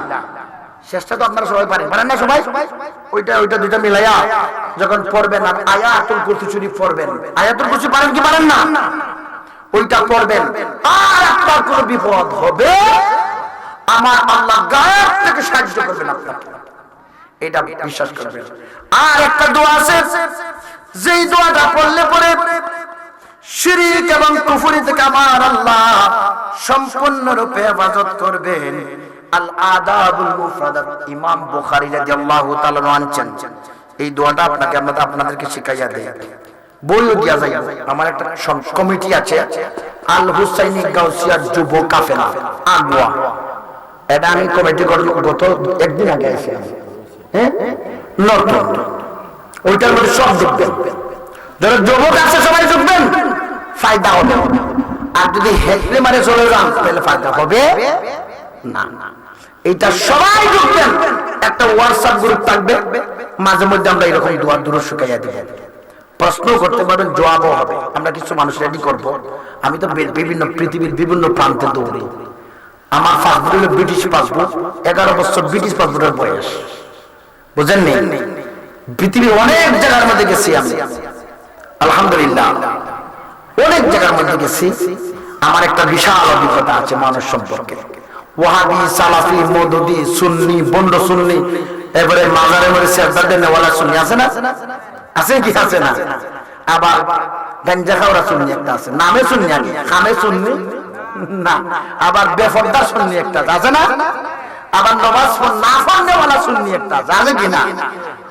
S1: শেষটা তো আপনারা সবাই পারেন না সবাই ওইটা দুইটা মিলাইয়া যখন পড়বেন আর আয়াতুল কুরসি শরীফ পড়বেন আয়াতুল কুরসি পারেন কি পারেন না ওইটা পড়বেন আর আপনার কোনো বিপদ হবে আমার আল্লাহ গায়েব থেকে সাহায্য করবেন আপনাকে এটা বিশ্বাস করবেন আর একটা দোয়া আছে যেই দোয়াটা পড়লে পরে শিরক এবং কুফরি থেকে আমার আল্লাহ সম্পূর্ণরূপে হেফাজত করবেন আল আদাবুল মুফরাদাত ইমাম বুখারী রাদিয়াল্লাহু তাআলা আনছেন এই দোয়াটা আপনাদেরকে শিখাইয়া দেয় বইও দিয়া যায় আমার একটা কমিটি আছে আল হুসাইনি গাউসিয়া যুব কাফেলা আগোয়া এটা আমি কমিটি করব গত একদিন আগে এসে হ্যাঁ নতুন ওইটার মধ্যে সব যোগবেন যারা যুবক আছে সবাই যোগবেন ফায়দা হবে আর যদি হেকলে মারে চলে যান তাহলে ফায়দা হবে না এইটা সবাই যোগবেন একটা হোয়াটসঅ্যাপ গ্রুপ থাকবে মাঝে মধ্যে আমরা এরকম দোয়া দুরূদ শিখাইয়া দেব প্রশ্ন করতে পারবেন জবাবও হবে আমরা কিছু মানুষ রেডি করব আমি তো বিভিন্ন পৃথিবীর বিভিন্ন প্রান্তে দৌড়ি আমার পাসপোর্ট হলো ব্রিটিশ পাসপোর্ট 11 বছর ব্রিটিশ পাসপোর্টের বয়স বুঝেন নি পৃথিবীর অনেক জায়গার মধ্যে গেছি আমি আলহামদুলিল্লাহ অনেক জায়গার মধ্যে গেছি আমার একটা বিশাল অভিজ্ঞতা আছে মানুষ সম্পর্কে ওয়াহাবি, সালাফি, মওদুদি, সুন্নি, বন্ড সুন্নি, এবারে মাজারে মধ্যে সেজদা দেন ওয়ালা সুন্নি আছে না? আছে কি আছে না? আবার গাঞ্জা খাওয়া সুন্নি একটা আছে, নামে সুন্নি, আগে খামে সুন্নি না। আবার বেফরদা সুন্নি একটা আছে না? আবার নামাজ না পড়নেওয়ালা সুন্নি একটা আছে কি না?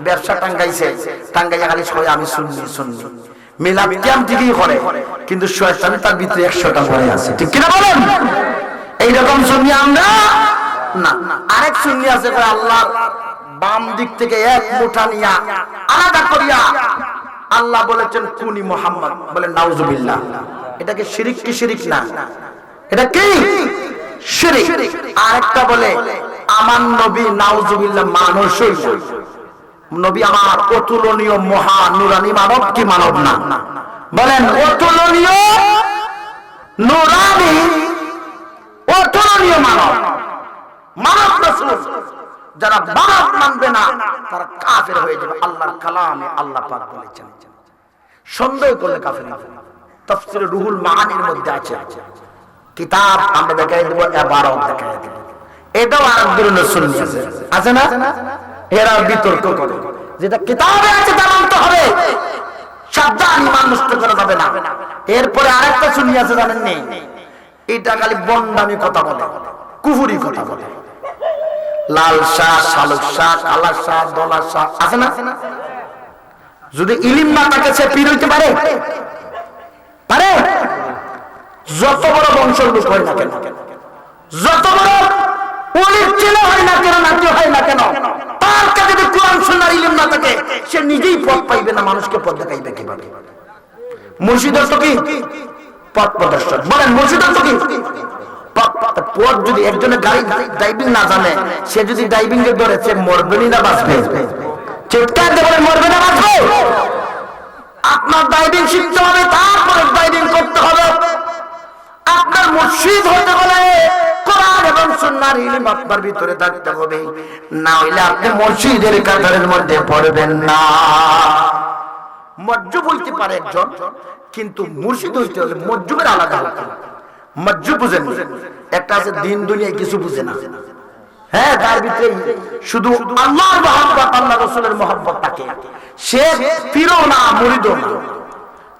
S1: ব্যবসা টাঙ্গাইছে, টাঙ্গাইয়া খালি সবাই আমি সুন্নি সুন্নি। মিলাদ কিয়াম ঠিকই করে, কিন্তু শয়তান তার ভিতরে 100টা পড়ে আছে, ঠিক কিনা বলেন? এইরকম সুন্নি আমরা না। আরেক সুন্নি আছে আল্লাহ বাম দিক থেকে এক মুঠা নিয়া আলাদা করিয়া আল্লাহ বলেছেন কুনি মুহাম্মদ, বলে নাউজুবিল্লাহ। এটাকে শিরিক কি শিরিক না? এটা কি শিরিক। আরেকটা বলে আমার নবী নাউজুবিল্লাহ মানুষই না, নবী আমার অতুলনীয় মহা নুরানি মানব কি মানব না? বলেন অতুলনীয় নুরানি অতুলনীয় মানব, মানব রাসূল। যারা মানব মানবে না তারা কাফের হয়ে যাবে। আল্লাহর কালামে আল্লাহ পাক বলেছেন, সন্দেহ করলে কাফের হবে। তাফসীরে রুহুল মাআনির মধ্যে আছে, কিতাব আমরা দেখাই দেব, ইবারত দেখাই দেব। এটাও আরেক ধরনের সুন্নি আছে, আছে না? এরা বিতর্ক করে, যেটা কিতাবে আছে তা মানতে হবে, সাবধান, ঈমান নষ্ট করা যাবে না। এরপরে আরেকটা সুন্নি আছে, জানেন নি? এটা খালি বন্ডামি কথা বলে, কুফরি কথা বলে। লাল শাহ, শালুক শাহ, কালা শাহ, দলা শাহ আছে না? যদি ইলিম না থাকে সে পীর হইতে পারে? পারে? যত বড় বংশের লোক হয় না কেন, যত বড় ওলির ছেলে হয় না কেন, নাতি হয় না কেন, তার কাছে যদি কোরআন সুন্নাহর ইলম না থাকে সে নিজেই পথ পাইবে না, মানুষকে পথ দেখাইবে কিভাবে? মুর্শিদের তো কি পথ প্রদর্শন। বলেন মুর্শিদের তো কি পথ? যদি একজনের গাড়ি ড্রাইভিং না জানে, সে যদি ড্রাইভিং এর ধরে, সে মরবেনি না বাঁচবে? চিৎকার দিয়ে বলে মরবে না বাঁচবে? আপনার ড্রাইভিং শিখতে হবে, তারপরে ড্রাইভিং করতে হবে। আপনার মুর্শিদ হতে হলে কোরআন এবং সুন্নাহর ইলম আপনার ভিতরে থাকতে হবে, না হইলে আপনি মুর্শিদের কাতারের মধ্যে পড়বেন না। মজ্জুব হইতে পারে একজন, কিন্তু মুর্শিদ হইতে হলে মজ্জুবের আলাদা আলাদা। মজ্জুব বুঝেন? একটা আছে দিন দুনিয়ায় কিছু বুঝে না, হ্যাঁ, তার ভিতরে শুধু আল্লাহর মহব্বত, আল্লাহ রাসূলের মহব্বত থাকে। সে পীরও না, মুরিদও না,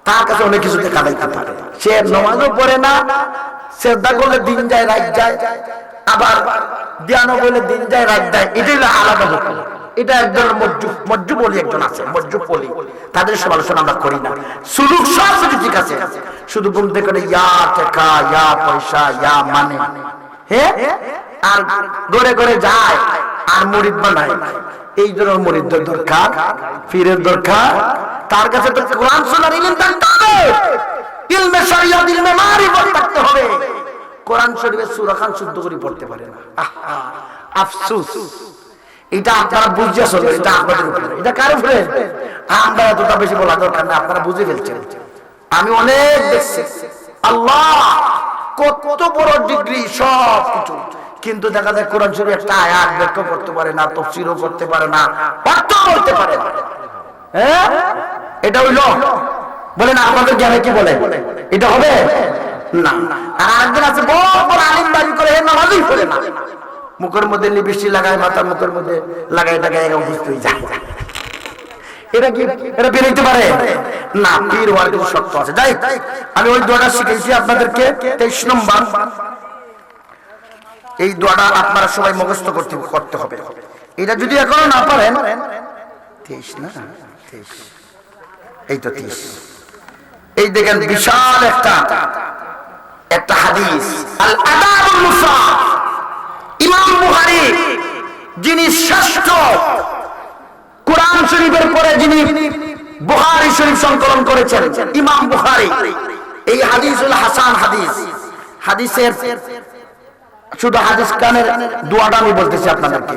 S1: তার কাছে অনেক কিছু দেখা যাইতে পারে। সে নামাজও পড়ে না, সেজদা করলে দিন যায় রাত যায়, আবার ধ্যানও করলে দিন যায় রাত যায়। এটাই আলাদা ব্যাপার। এটা একজন মজ্জুব, মজ্জুব বলি একজন আছে, মজ্জুব বলি, তাদের সমালোচনা আমরা করি না। সুলুক সব কিছু ঠিক আছে, শুধু ঘুম থেকে ইয়া টাকা, ইয়া পয়সা, ইয়া মানে, হ্যাঁ, আর ঘরে ঘরে যায় আর মুরিদ বানায়। এই জন্য মুরিদদের দরকার, পীরের দরকার। তার কাছে তো কোরআন সুন্নাহর ইলম থাকতে হবে, ইলমে শরিয়ত, ইলমে মারিফত থাকতে হবে। কোরআন শরীফের সূরা খান শুদ্ধ করে পড়তে পারে না, আফসোস। এটা আপনারা বুঝে চলে, এটা আপনাদের উপরে, এটা কার উপরে? আমরা এতটা বেশি বলা দরকার না, আপনারা বুঝে ফেলছেন। আমি অনেক দেখছি, আল্লাহ কত বড় ডিগ্রি সব কিছু, কিন্তু দেখা যায় কোরআন শরীফ একটা আয়াত ব্যাখ্যা করতে পারে না, তাফসীরও করতে পারে না, অর্থ বলতে পারে না। হ্যাঁ, এটা হইল? বলেন আমাদের জ্ঞানে কি বলে? এটা হবে না। আর আরেকজন আছে বড় বড় আলিম দাবি করে, নামাজই পড়ে না, মুখের মধ্যে লিপস্টিক লাগায়, মাথার মুখের মধ্যে লাগায় টাকায় অসুস্থ হয়ে যায়। এটা কি এটা বের হইতে পারে না? পীর হওয়ার কিছু শর্ত আছে। যাই, আমি ওই দোয়াটা শিখেছি আপনাদেরকে, 23 নম্বর। এই দোয়াটা আপনারা সবাই মুখস্থ করতে হবে। এটা যদি এখনো না পারেন, 23 না 23, এই তো 30। এই দেখেন বিশাল একটা হাদিস, আল আদাবুল মুফরাদ, ইমাম বুখারী, যিনি শ্রেষ্ঠ, কোরআন শরীফের পরে যিনি বুখারী শরীফ সংকলন করেছেন, ইমাম বুখারী। এই হাদিসুল হাসান হাদিস। হাদিসের শুধু হাদিস কানের দোয়াটা আমি বলতেছি আপনাদেরকে।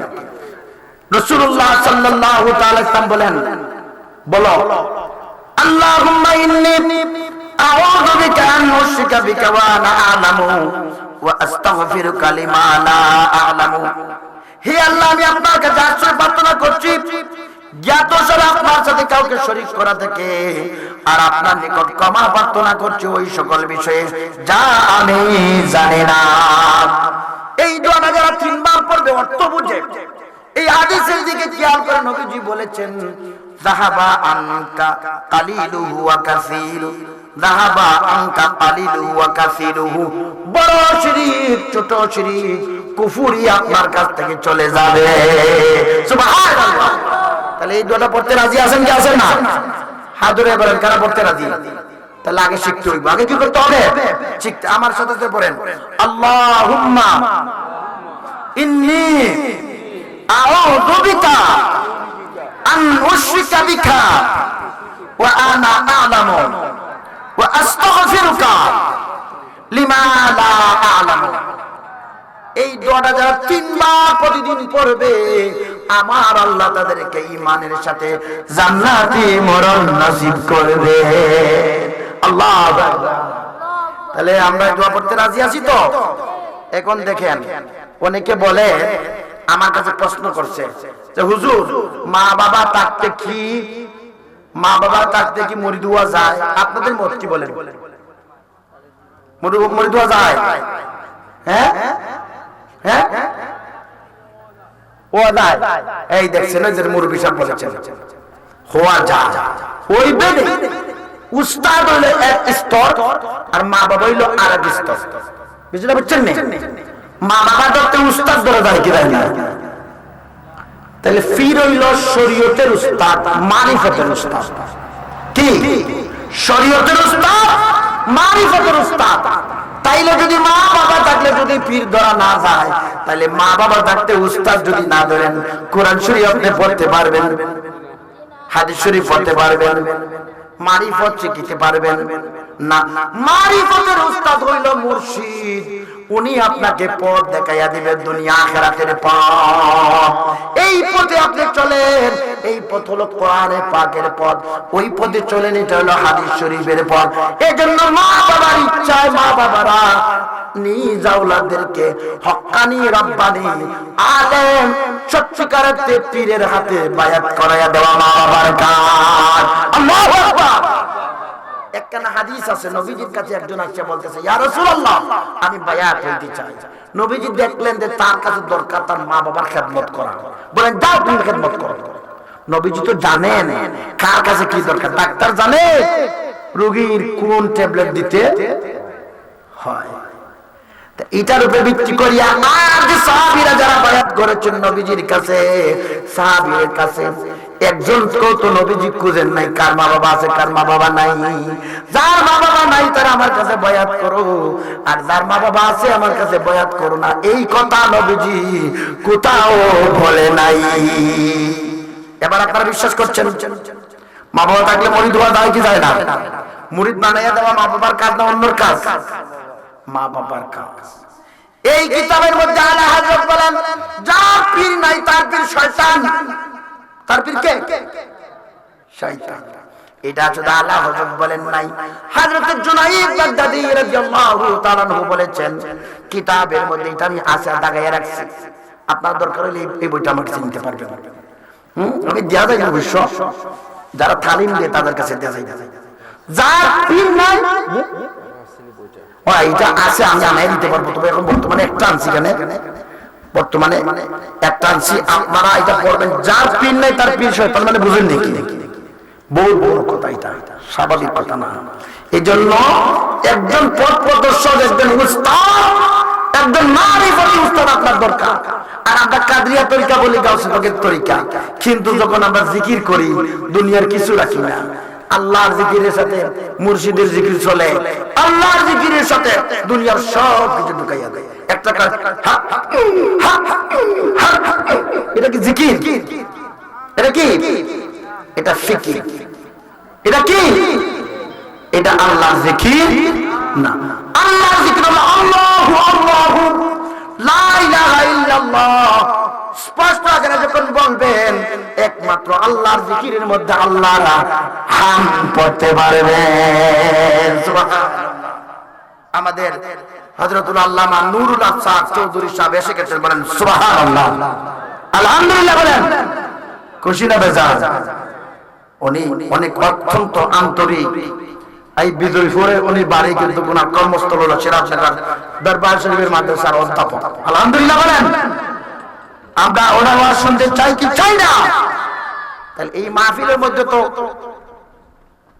S1: রাসূলুল্লাহ সাল্লাল্লাহু তাআলা সাল্লাম বলেন, বলো আল্লাহুম্মা ইন্নী আউযু বিকা আন উশরিকা বিকা ওয়া আনা আ'লামু ওয়া আস্তাগফিরুকা লিমা লা আ'লামু। হে আল্লাহ, আমি আপনার কাছে আশ্রয় প্রার্থনা করছি জ্ঞাত ছাড়া আপনার সাথে কাউকে শরীক করা থেকে, আর আপনার নিকট ক্ষমা প্রার্থনা করছি ওই সকল বিষয়ে যা আমি জানি না। এই দোয়াটা যারা তিনবার পড়বে অর্থ বুঝে, এই হাদিসের দিকে খেয়াল করে নবীজি বলেছেন যাহাবা আনকা কালিলুহু ওয়া কাসীরুহু, যাহাবা আনকা কালিলুহু ওয়া কাসীরুহু, বড় শিরক ছোট শিরক কুফরি আপনার কাছ থেকে চলে যাবে। সুবহানাল্লাহ। তাহলে এই দোয়াটা পড়তে রাজি আছেন কি আছেন না? হাত ধরে বলেন কারা পড়তে রাজি? তাহলে আগে শিখতে হইব। আগে কি করতে হবে? শিখতে। আমার সাথে সাথে পড়েন আল্লাহুম্মা ইন্নী আউযু বিকা আন উশরিকা বিকা ওয়া আনা আ'লামু ওয়া আস্তাগফিরুকা লিমা লা আ'লামু। এই দোয়াটা যারা তিনবার প্রতিদিন পড়বে আমার আল্লাহ তাদেরকে ঈমানের সাথে জান্নাতি মরণ নসিব করবে। আল্লাহু আকবার। তাহলে আমরা দোয়া পড়তে রাজি আছি তো? এখন দেখেন অনেকে বলে, আমার কাছে প্রশ্ন করছে যে হুজুর মা বাবা থাকতে কি মুড়ি দেওয়া যায়? আপনাদের মত কি বলেন? মুড়ি দেওয়া যায়? হ্যাঁ হ্যাঁ ও যায়। এই দেখছেন যে মুরব্বি সাহেব বলেছেন হওয়া যায়, হইবে না। উস্তাদ হইলো এক স্তর আর মা বাবা হইলো আরেক স্তর। বুঝতে পারছেন না? মা বাবা ধরতে উস্তাদ ধরে যায় কি না? তাহলে ফির হইলো শরীয়তের উস্তাদ, মারিফতের উস্তাদ। কি শরীয়তের উস্তাদ, মারিফতের উস্তাদ। তাইলে যদি মা বাবা থাকলে যদি পীর ধরা না যায়, তাহলে মা বাবা থাকতে উস্তাদ যদি না ধরেন, কোরআন শরীফ আপনি পড়তে পারবেন, হাদিস শরীফ পড়তে পারবেন, মারিফত শিখতে পারবেন না। মারিফতের উস্তাদ হইল মুর্শিদ। উনি আপনাকে পথ দেখাইয়া দিবেন দুনিয়া আখিরাতের পথ। এই পথে আপনি চলেন, এই পথ হলো কোরআনে পাকের পথ। ওই পথে চলেন, এটা হলো হাদিস শরীফের পথ। এজন্য মা বাবার ইচ্ছায় মা বাবারা নিজ আওলাদদেরকে হক্কানি রব্বানি আলেম সত্যিকারের পীরের হাতে বায়াত করাইয়া দেওয়া মা বাবার কাজ। আল্লাহু আকবার। একখানা হাদিস আছে, নবীজির কাছে একজন আসছে বলতেছে ইয়া রাসূলুল্লাহ আমি বায়াত হইতে চাই। নবীজি দেখলেন যে তার কাছে দরকার তার মা বাবার খেদমত করা। বলেন যাও তুমি খেদমত করো। নবীজি তো জানেন কার কাছে কি দরকার। ডাক্তার জানে রোগীর কোন ট্যাবলেট দিতে হয়। এটার উপরে ভিত্তি করিয়া আর যে সাহাবীরা যারা বায়াত করেছেন নবীজির কাছে, সাহাবীদের কাছে একজন কেউ তো নবীজি খুঁজেন নাই কার মা বাবা আছে কার মা বাবা নাই। যার মা বাবা নাই তারা আমার কাছে বায়াত করো, আর যার মা বাবা আছে আমার কাছে বায়াত করো না। এই কথা নবীজি কোথাও বলে নাই। এবার আপনারা বিশ্বাস করছেন মা বাবা থাকলে মুরিদ হওয়া যায় কি যায় না? মুরিদ বানাইয়া দেওয়া মা বাবার কাজ না অন্যর কাজ? মা বাবার কাজ। এই কিতাবের মধ্যে আলা হযরত বলেন যার পীর নাই তার পীর শয়তান। তার পীর কে? শয়তান। এটা শুধু আলা হযরত বলেন নাই, হযরত জুনাইদ বাগদাদী রাদিয়াল্লাহু তাআলা আনহু বলেছেন কিতাবের মধ্যে। এটা আমি আশা দাগাইয়া রাখছি, আপনার দরকার হলে এই বইটা আমাকে চিনতে পারবেন। আমি দেয়া যাই অবশ্য, যারা তালিম দিয়ে তাদের কাছে দেয়া যায়। যার পীর নাই এটা আছে আমি আনাই দিতে পারবো। তবে এখন বর্তমানে একটা আনছি, বর্তমানে একটা আনছি, আপনারা এটা পড়বেন। যার পীর নাই তার পীর শয়তান, মানে বুঝেন নাকি? বহু বড় কথা, এটা স্বাভাবিক কথা না। এই জন্য একজন পথ প্রদর্শক, একজন উস্তাদ, একজন মারিফতি উস্তাদ আপনার দরকার। আর আমরা কাদরিয়া তরিকা বলি গাউসে পাকের তরিকা, কিন্তু যখন আমরা জিকির করি দুনিয়ার কিছু রাখি না। আল্লাহর জিকিরের সাথে মুর্শিদের জিকির চলে, আল্লাহর জিকিরের সাথে দুনিয়ার সব কিছু ঢুকাইয়া দেয়। একটা কাজ, এটা কি জিকির? এটা কি? এটা ফিকির। এটা কি? এটা আল্লাহর জিকির না। আল্লাহর জিকির হলো আল্লাহু আল্লাহু লা ইলাহা ইল্লাল্লাহ। স্পষ্ট আকারে যখন বলবেন একমাত্র আল্লাহর জিকিরের মধ্যে আল্লাহর হাম পড়তে পারবেন। সুবহানাল্লাহ। আমাদের হযরতুল আল্লামা নুরুল আফসার চৌধুরী সাহেব এসে গেছেন, বলেন সুবহানাল্লাহ, আলহামদুলিল্লাহ বলেন। খুশি না বেজার? উনি অনেক অত্যন্ত আন্তরিক এই বিজয়পুরে উনি বাড়ি কিন্তু ওনার কর্মস্থল হলো সিরাজনগর দরবার শরীফের মাদ্রাসার অধ্যাপক। আলহামদুলিল্লাহ বলেন। আমরা ওনার ওয়াজ শুনতে চাই কি চাই না? তাহলে এই মাহফিলের মধ্যে তো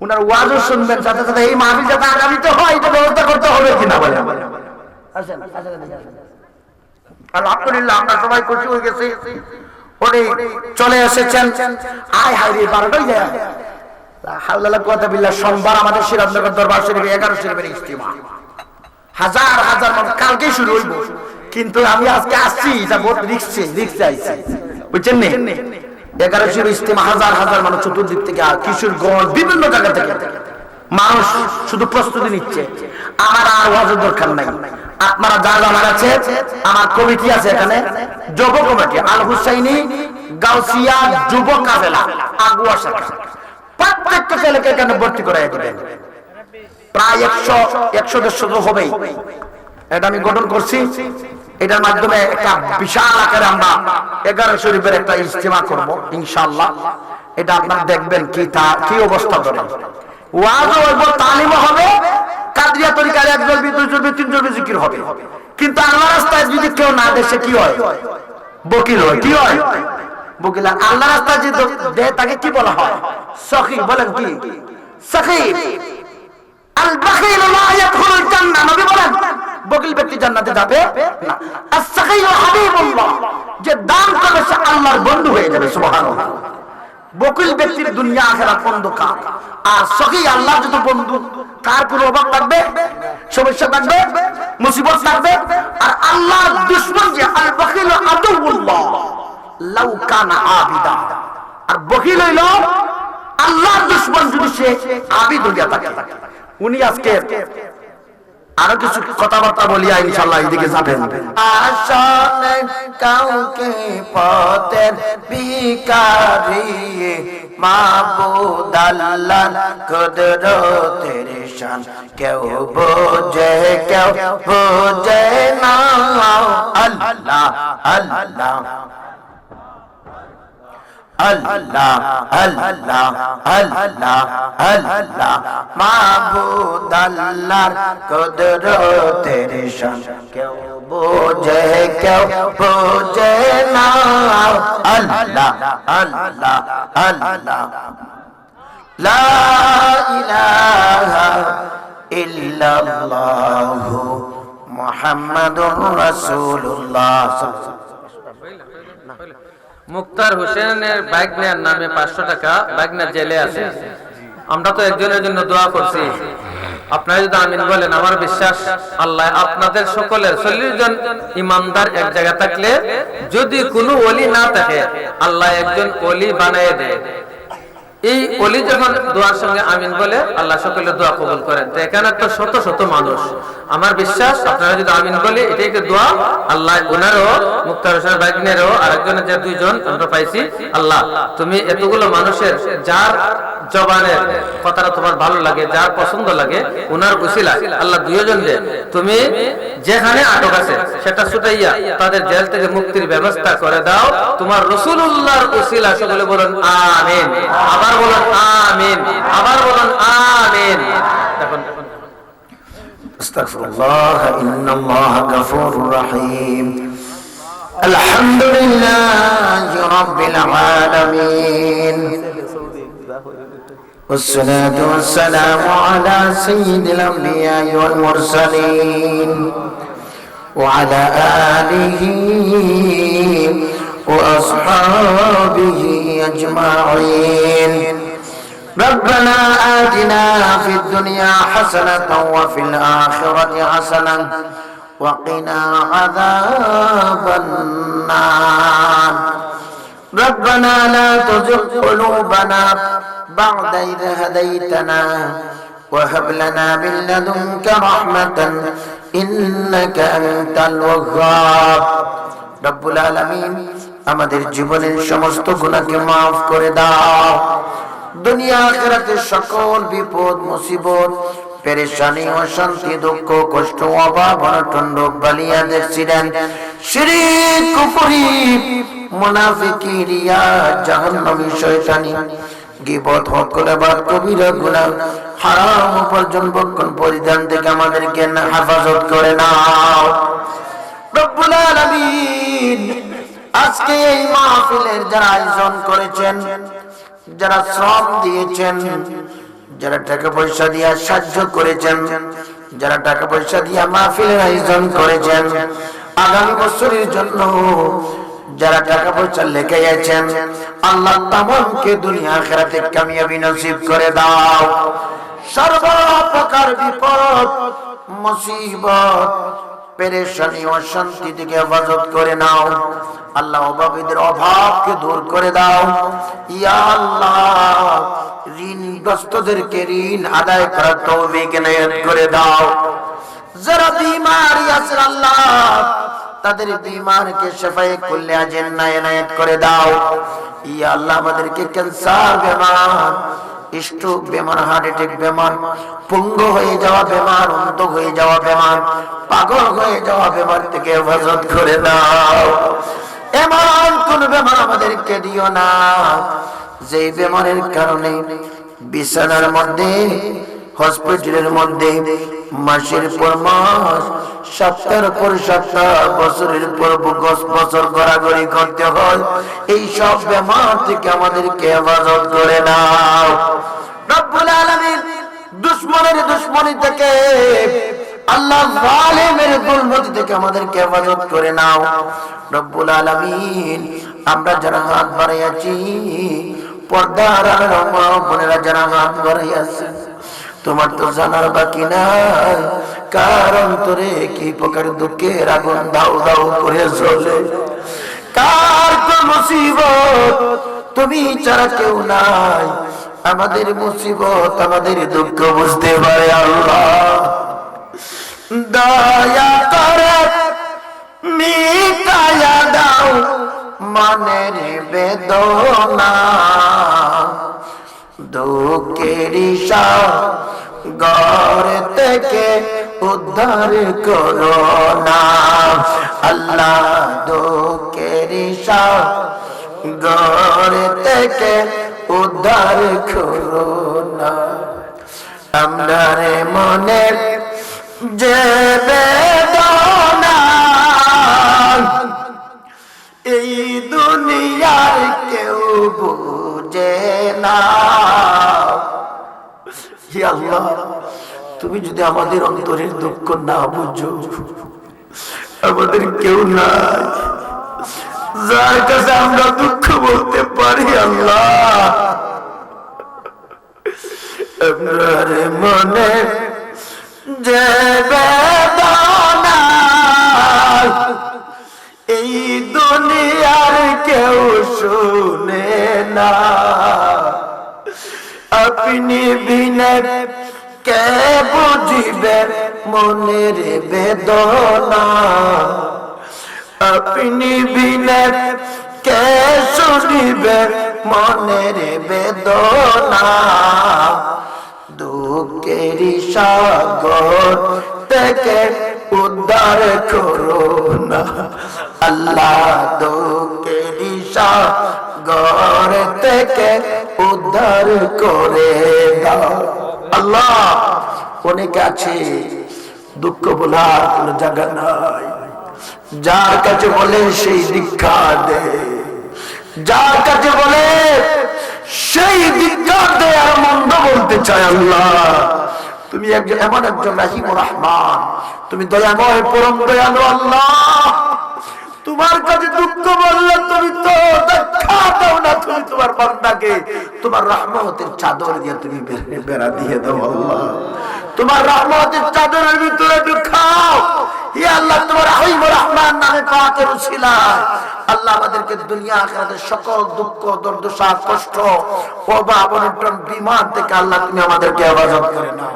S1: ওনার ওয়াজও শুনবেন, সাথে সাথে এই মাহফিল যাতে আগামীতে হয় এটা ব্যবস্থা করতে হবে কিনা বলেন। আলহামদুলিল্লাহ আমরা সবাই খুশি হয়ে গেছি, উনি চলে এসেছেন। আয় হায় রে 12টাই যায়। হাওলাল্লাহ কুওয়াতা বিল্লাহ। সোমবার আমাদের সিরাজনগর দরবার শরীফে 11 শরীফের ইজতিমা, হাজার হাজার মানুষ কালকে শুরু হইব, কিন্তু আমি আজকে আসছি এটা বহুত রিস্কে আইছি, বুঝছেন নি? 11 শরীফ ইজতিমা, হাজার হাজার মানুষ চতুর্দিক থেকে, কিশোরগঞ্জ বিভিন্ন জায়গা থেকে মানুষ শুধু প্রস্তুতি নিচ্ছে। আমার আর ওয়াজের দরকার নাই। আপনারা যা জানার আছে, আমার কমিটি আছে এখানে, যুব কমিটি আল হুসাইনি গাউসিয়া যুব কাফেলা আগুয়া শাখা, প্রত্যেকটা ছেলেকে এখানে ভর্তি করাই দিবেন। প্রায় 100-150 হবেই। এটা আমি গঠন করছি। এটার মাধ্যমে একটা বিশাল আকারে আমরা 11 শরীফের একটা ইজতিমা করব ইনশাআল্লাহ। এটা আপনারা দেখবেন কি অবস্থা ধরে ওয়াজও হইব, তালিমও হবে, কাদরিয়া তরিকার 1 জন 2 জন 3 জন জিকির হবে। কিন্তু আল্লাহর রাস্তায় যদি কেউ না দেশে কি হয়? বকিল হয়। কি হয়? বকিল। আল্লাহর রাস্তায় যদি দেয় তাকে কি বলা হয়? সখী। বলেন কি? সখী। আল বাখিল লা ইয়াদখুলুল জান্নাহ। নবী বলেন বকিল ব্যক্তি জান্নাতে যাবে না। আস-সখী হাবিবুল্লাহ, যে দান করবে সে আল্লাহর বন্ধু হয়ে যাবে। সুবহানাল্লাহ। বকিল ব্যক্তির দুনিয়া আখিরাত অন্ধকার, আর সখী আল্লাহর যত বন্ধু, কার কোনো অভাব থাকবে, সমস্যা থাকবে, মুসিবত থাকবে। আর আল্লাহর দুশমন যে আল বাখিল আদুউল্লাহ লাউ কানা আবিদা, আর বকিল হইল আল্লাহর দুশমন যদি সে আবিদ হইয়া থাকে। উনি আজকে আরো কিছু কথাবার্তা বলিয়া ইনশাআল্লাহ এইদিকে যাবেন। আসলে কাউকে পথের ভিখারি মাবুদ আল্লাহ কুদরতের শান কেউ বোঝে না। আল্লাহ আল্লাহ আল্লাহ আল্লাহ আল্লাহ আল্লাহ মাবুদ আল্লাহর কুদরতের শান কেউ বোঝে না। আল্লাহ আল্লাহ আল্লাহ লা ইলাহা ইল্লাল্লাহু মুহাম্মাদুর রাসূলুল্লাহ।
S2: মুক্তার হোসেনের বাইক নেয়ার নামে 500 টাকা বাইক নেয়ার জেলে আছে। আমরা তো একজনের জন্য দোয়া করছি, আপনারা যদি আমিন বলেন, আমার বিশ্বাস আল্লাহ আপনাদের সকলের 40 জন ইমানদার এক জায়গা থাকলে যদি কোনো ওলি না থাকে, আল্লাহ একজন ওলি বানিয়ে দেয়। এই ওলি যখন দোয়ার সঙ্গে আমিন বলে, আল্লাহ সকলের দোয়া কবুল করেন। তো এখানে তো শত শত মানুষ, আমার বিশ্বাস আপনারা যদি আমিন বলে এটাই দোয়া, আল্লাহ ওনারও, মুক্তার হোসেন ভাগ্নেরও, আরেকজনের যে 2 জন আমরা পাইছি, আল্লাহ তুমি এতগুলো মানুষের যার জবানের কথাটা তোমার ভালো লাগে, যার পছন্দ লাগে, ওনার উসিলা আল্লাহ 2 জন যে তুমি যেখানে আটক আছে সেটা ছুটাইয়া তাদের জেল থেকে মুক্তির ব্যবস্থা করে দাও তোমার রাসূলুল্লাহর উসিলা। সকলে বলেন আমিন। আবার বলেন আমিন। আবার বলেন আমিন। দেখুন
S1: আস্তাগফিরুল্লাহ ইন্নাল্লাহা গফুরুর রহিম। আলহামদুলিল্লাহি রাব্বিল আলামিন। والصلاة والسلام على سيد الأنبياء والمرسلين وعلى آله وأصحابه أجمعين. ربنا آتنا في الدنيا حسنة وفي الآخرة حسنة وقنا عذاب النار. ربنا لا تزغ قلوبنا بعد إذ هديتنا وهب لنا من لدنك رحمة إنك أنت الوهاب. رب العالمين আমাদের জীবনের সমস্ত গুনাহকে maaf করে দাও। দুনিয়া আখিরাতের সকল বিপদ মুসিবত পেরেশানি অশান্তি দুঃখ কষ্ট অভাব অনটন রোগ বালিয়া অ্যাক্সিডেন্ট শিরক কুফরি মুনাফিকি রিয়া জাহান্নামী শয়তানি গীবত হকলাবাদ কবিরা গুনাহ হারাম উপার্জন বক্ষণ পরিধান থেকে আমাদেরকে হেফাজত করে নাও রব্বুল আলামিন। আজকে এই মাহফিলের যারা আয়োজন করেছেন, যারা শ্রম দিয়েছেন, যারা টাকা পয়সা দিয়ে সাহায্য করেছেন, যারা টাকা পয়সা দিয়ে মাহফিলের আয়োজন করেছেন, আগামী বছরের জন্য যারা টাকা পয়সা লেগে গেছেন, আল্লাহ তামামকে দুনিয়া আখিরাতে কামিয়াবি নসিব করে দাও। সর্বপ্রকার বিপদ মুসিবত পেরেশানি অশান্তি থেকে হেফাজত করে নাও আল্লাহ। অভাবীদের অভাবকে দূর করে দাও ইয়া আল্লাহ। ঋণগ্রস্তদেরকে ঋণ আদায় করার তৌফিক এনায়েত করে দাও। যারা বিমারি আছেন আল্লাহ, তাদের বিমারকে শিফায়ে কুল্লি আজেল এনায়েত করে দাও ইয়া আল্লাহ। আমাদেরকে ক্যান্সার বেমার, স্ট্রোক বেমার, হার্ট অ্যাটাক বেমার, পঙ্গু হয়ে যাওয়া বেমার, অন্ধ হয়ে যাওয়া বেমার, পাগল হয়ে যাওয়া বেমার থেকে হেফাজত করে দাও। এমন কোন বেমার আমাদেরকে দিও না যে বেমারের কারণে বিছানার মধ্যে, হসপিটালের মধ্যে মাসের পর মাস, সপ্তাহের পর সপ্তাহ, বছরের পর বছর গড়াগড়ি করতে হয়। এই সব বেমার থেকে আমাদেরকে হেফাজত করে নাও রব্বুল আলামিন। দুশমনের দুশমনি থেকে আল্লাহ, জালিমের দুর্নীতি থেকে আমাদেরকে হেফাজত করে নাও রব্বুল আলামিন। আমরা যারা হাত বাড়াইয়াছি, পর্দার মা বোনেরা যারা হাত বাড়াইয়াছে, তোমার তো জানার বাকি নাই কার অন্তরে কি প্রকার দুঃখের আগুন দাউ দাউ করে জ্বলে, কার কোন মুসিবত তুমি ছাড়া কেউ নাই। আমাদের মুসিবত, আমাদের দুঃখ বুঝতে পারে আল্লাহ। দয়া করে মিটায়া দাও মনের বেদনা, দুঃখের সাগর থেকে উদ্ধার করো না আল্লাহ। দুঃখের সাগর থেকে উদ্ধার করো না। আমার মনের যে বেদনা এই দুনিয়ার কেউ বুঝে না। হে আল্লাহ, তুমি যদি আমাদের অন্তরের দুঃখ না বুঝো, আমাদের কেউ নাই যার কাছে আমরা দুঃখ বলতে পারি আল্লাহ। আপনার মনে যে বেদনা এই দুনিয়ার কেউ শুনে না, আপনি বিনে কে বুঝিবে মনের বেদনা, আপনি বিনে কে শুনিবে মনের বেদনা। দুঃখের সাগর থেকে উদ্ধার করো না আল্লাহ। দুঃখের সাগর থেকে উদ্ধার করে দাও আল্লাহ। অনেকে আছে দুঃখ বলার কোন জায়গা নাই, যার কাছে বলে সেই দীক্ষা দেয়, যার কাছে বলে সেই দীক্ষা দেয় আর মন্দ বলতে চায় আল্লাহ। তুমি একজন এমন একজন রাহিমুর রহমান, তুমি দয়াময় পরম দয়ালু আল্লাহ। তোমার কাছে দুঃখ বললে তুমি তো দেখা দাও না, তুমি তোমার বান্দাকে তোমার রহমতের চাদর দিয়ে তুমি বেড়া দিয়ে দাও আল্লাহ। তোমার রহমতের চাদরের ভিতরে ঢুকাও হে আল্লাহ। তোমার রাহিমুর রহমান নামে পাকের উসিলায় আল্লাহ আমাদেরকে দুনিয়া আখিরাতের সকল দুঃখ, দুর্দশা, কষ্ট, অভাব, অনটন, বিমান থেকে আল্লাহ তুমি আমাদেরকে হেফাজত করে নাও।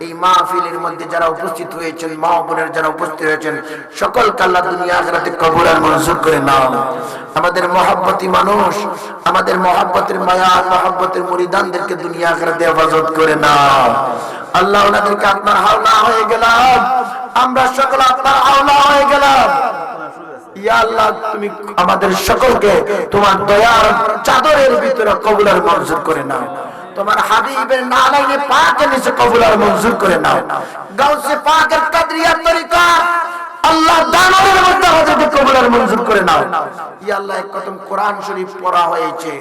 S1: এই মাহফিলের মধ্যে যারা উপস্থিত হয়েছেন, মা বোনের যারা উপস্থিত হয়েছেন, সকলকে আল্লাহ দুনিয়া আখিরাতে কবুল আর মঞ্জুর করে নাও। আমাদের মহব্বতী মানুষ, আমাদের মহব্বতের মায়া, মহব্বতের মুরিদানদেরকে দুনিয়া আখিরাতে হেফাজত করে নাও আল্লাহ। ওনাদেরকে আপনার হাওলা হয়ে গেলাম, আমরা সকল আপনার হাওলা হয়ে গেলাম। ইয়া আল্লাহ তুমি আমাদের সকলকে তোমার দয়ার চাদরের ভিতরে কবুল আর মঞ্জুর করে নাও। তোমার হাবিবের নালাইনে পাকের নিচে কবুল আর মঞ্জুর করে নাও। গাউসে পাকের কাদরিয়া তরিকা আল্লাহ দানের মধ্যে আমাদেরকে কবুল আর মঞ্জুর করে নাও। ইয়া আল্লাহ এক খতম কোরআন শরীফ পড়া হয়েছে,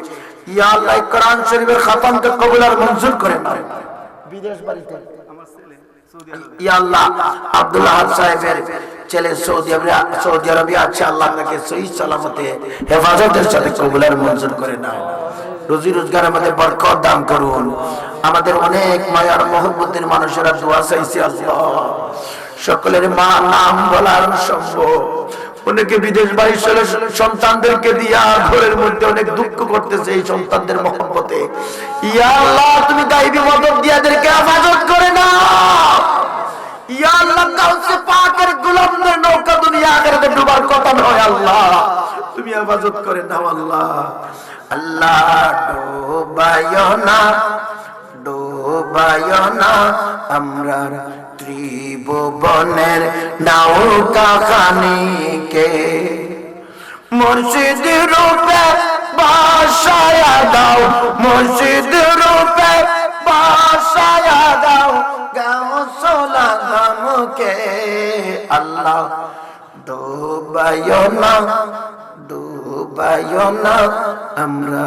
S1: ইয়া আল্লাহ কোরআন শরীফের খতমকে কবুল আর মঞ্জুর করে নাও। বিদেশ বাড়িতে ইয়া আল্লাহ আব্দুল্লাহ সাহেবের ছেলে সৌদি আরবে আছে, আল্লাহ তাকে সহি সালামতে হেফাজতের সাথে কবুল আর মঞ্জুর করে নাও। রুজি রোজগারের মধ্যে বরকত দান করুন। আমাদের অনেক মায়ার মহব্বতের মানুষেরা দোয়া চাইছে আল্লাহ, সকলের মা নাম বলার সম্ভব, অনেকে বিদেশ বাড়ি চলে সন্তানদেরকে দিয়া ঘরের মধ্যে অনেক দুঃখ করতেছে এই সন্তানদের মহব্বতে। ইয়া আল্লাহ তুমি গায়বী মদদ দিয়া এদেরকে হেফাজত করে নাও। ইয়া আল্লাহ গাউসে পাকের গোলামদের নৌকা দুনিয়া আখিরাতে ডুবার কথা নয়, আল্লাহ তুমি হেফাজত করে নাও। আল্লাহ আল্লাহ ডোবায় না আমরা ত্রিভুবনের নৌকা খানিকে, মুর্শিদ রূপে বাসায়া দাও, মুর্শিদ রূপে বাসায়া দাও গাউসুল আজমকে। আল্লাহ ডোবায় না আমরা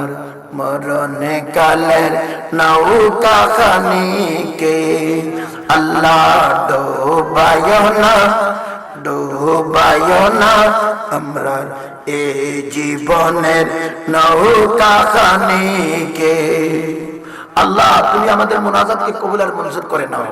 S1: মরণে কালের নৌকা খানিকে। আল্লাহ ডোবায় না আমরা এই জীবনের নৌকা খানিকে। আল্লাহ তুমি আমাদের মুনাজাতকে কবুল আর মঞ্জুর করে নাও।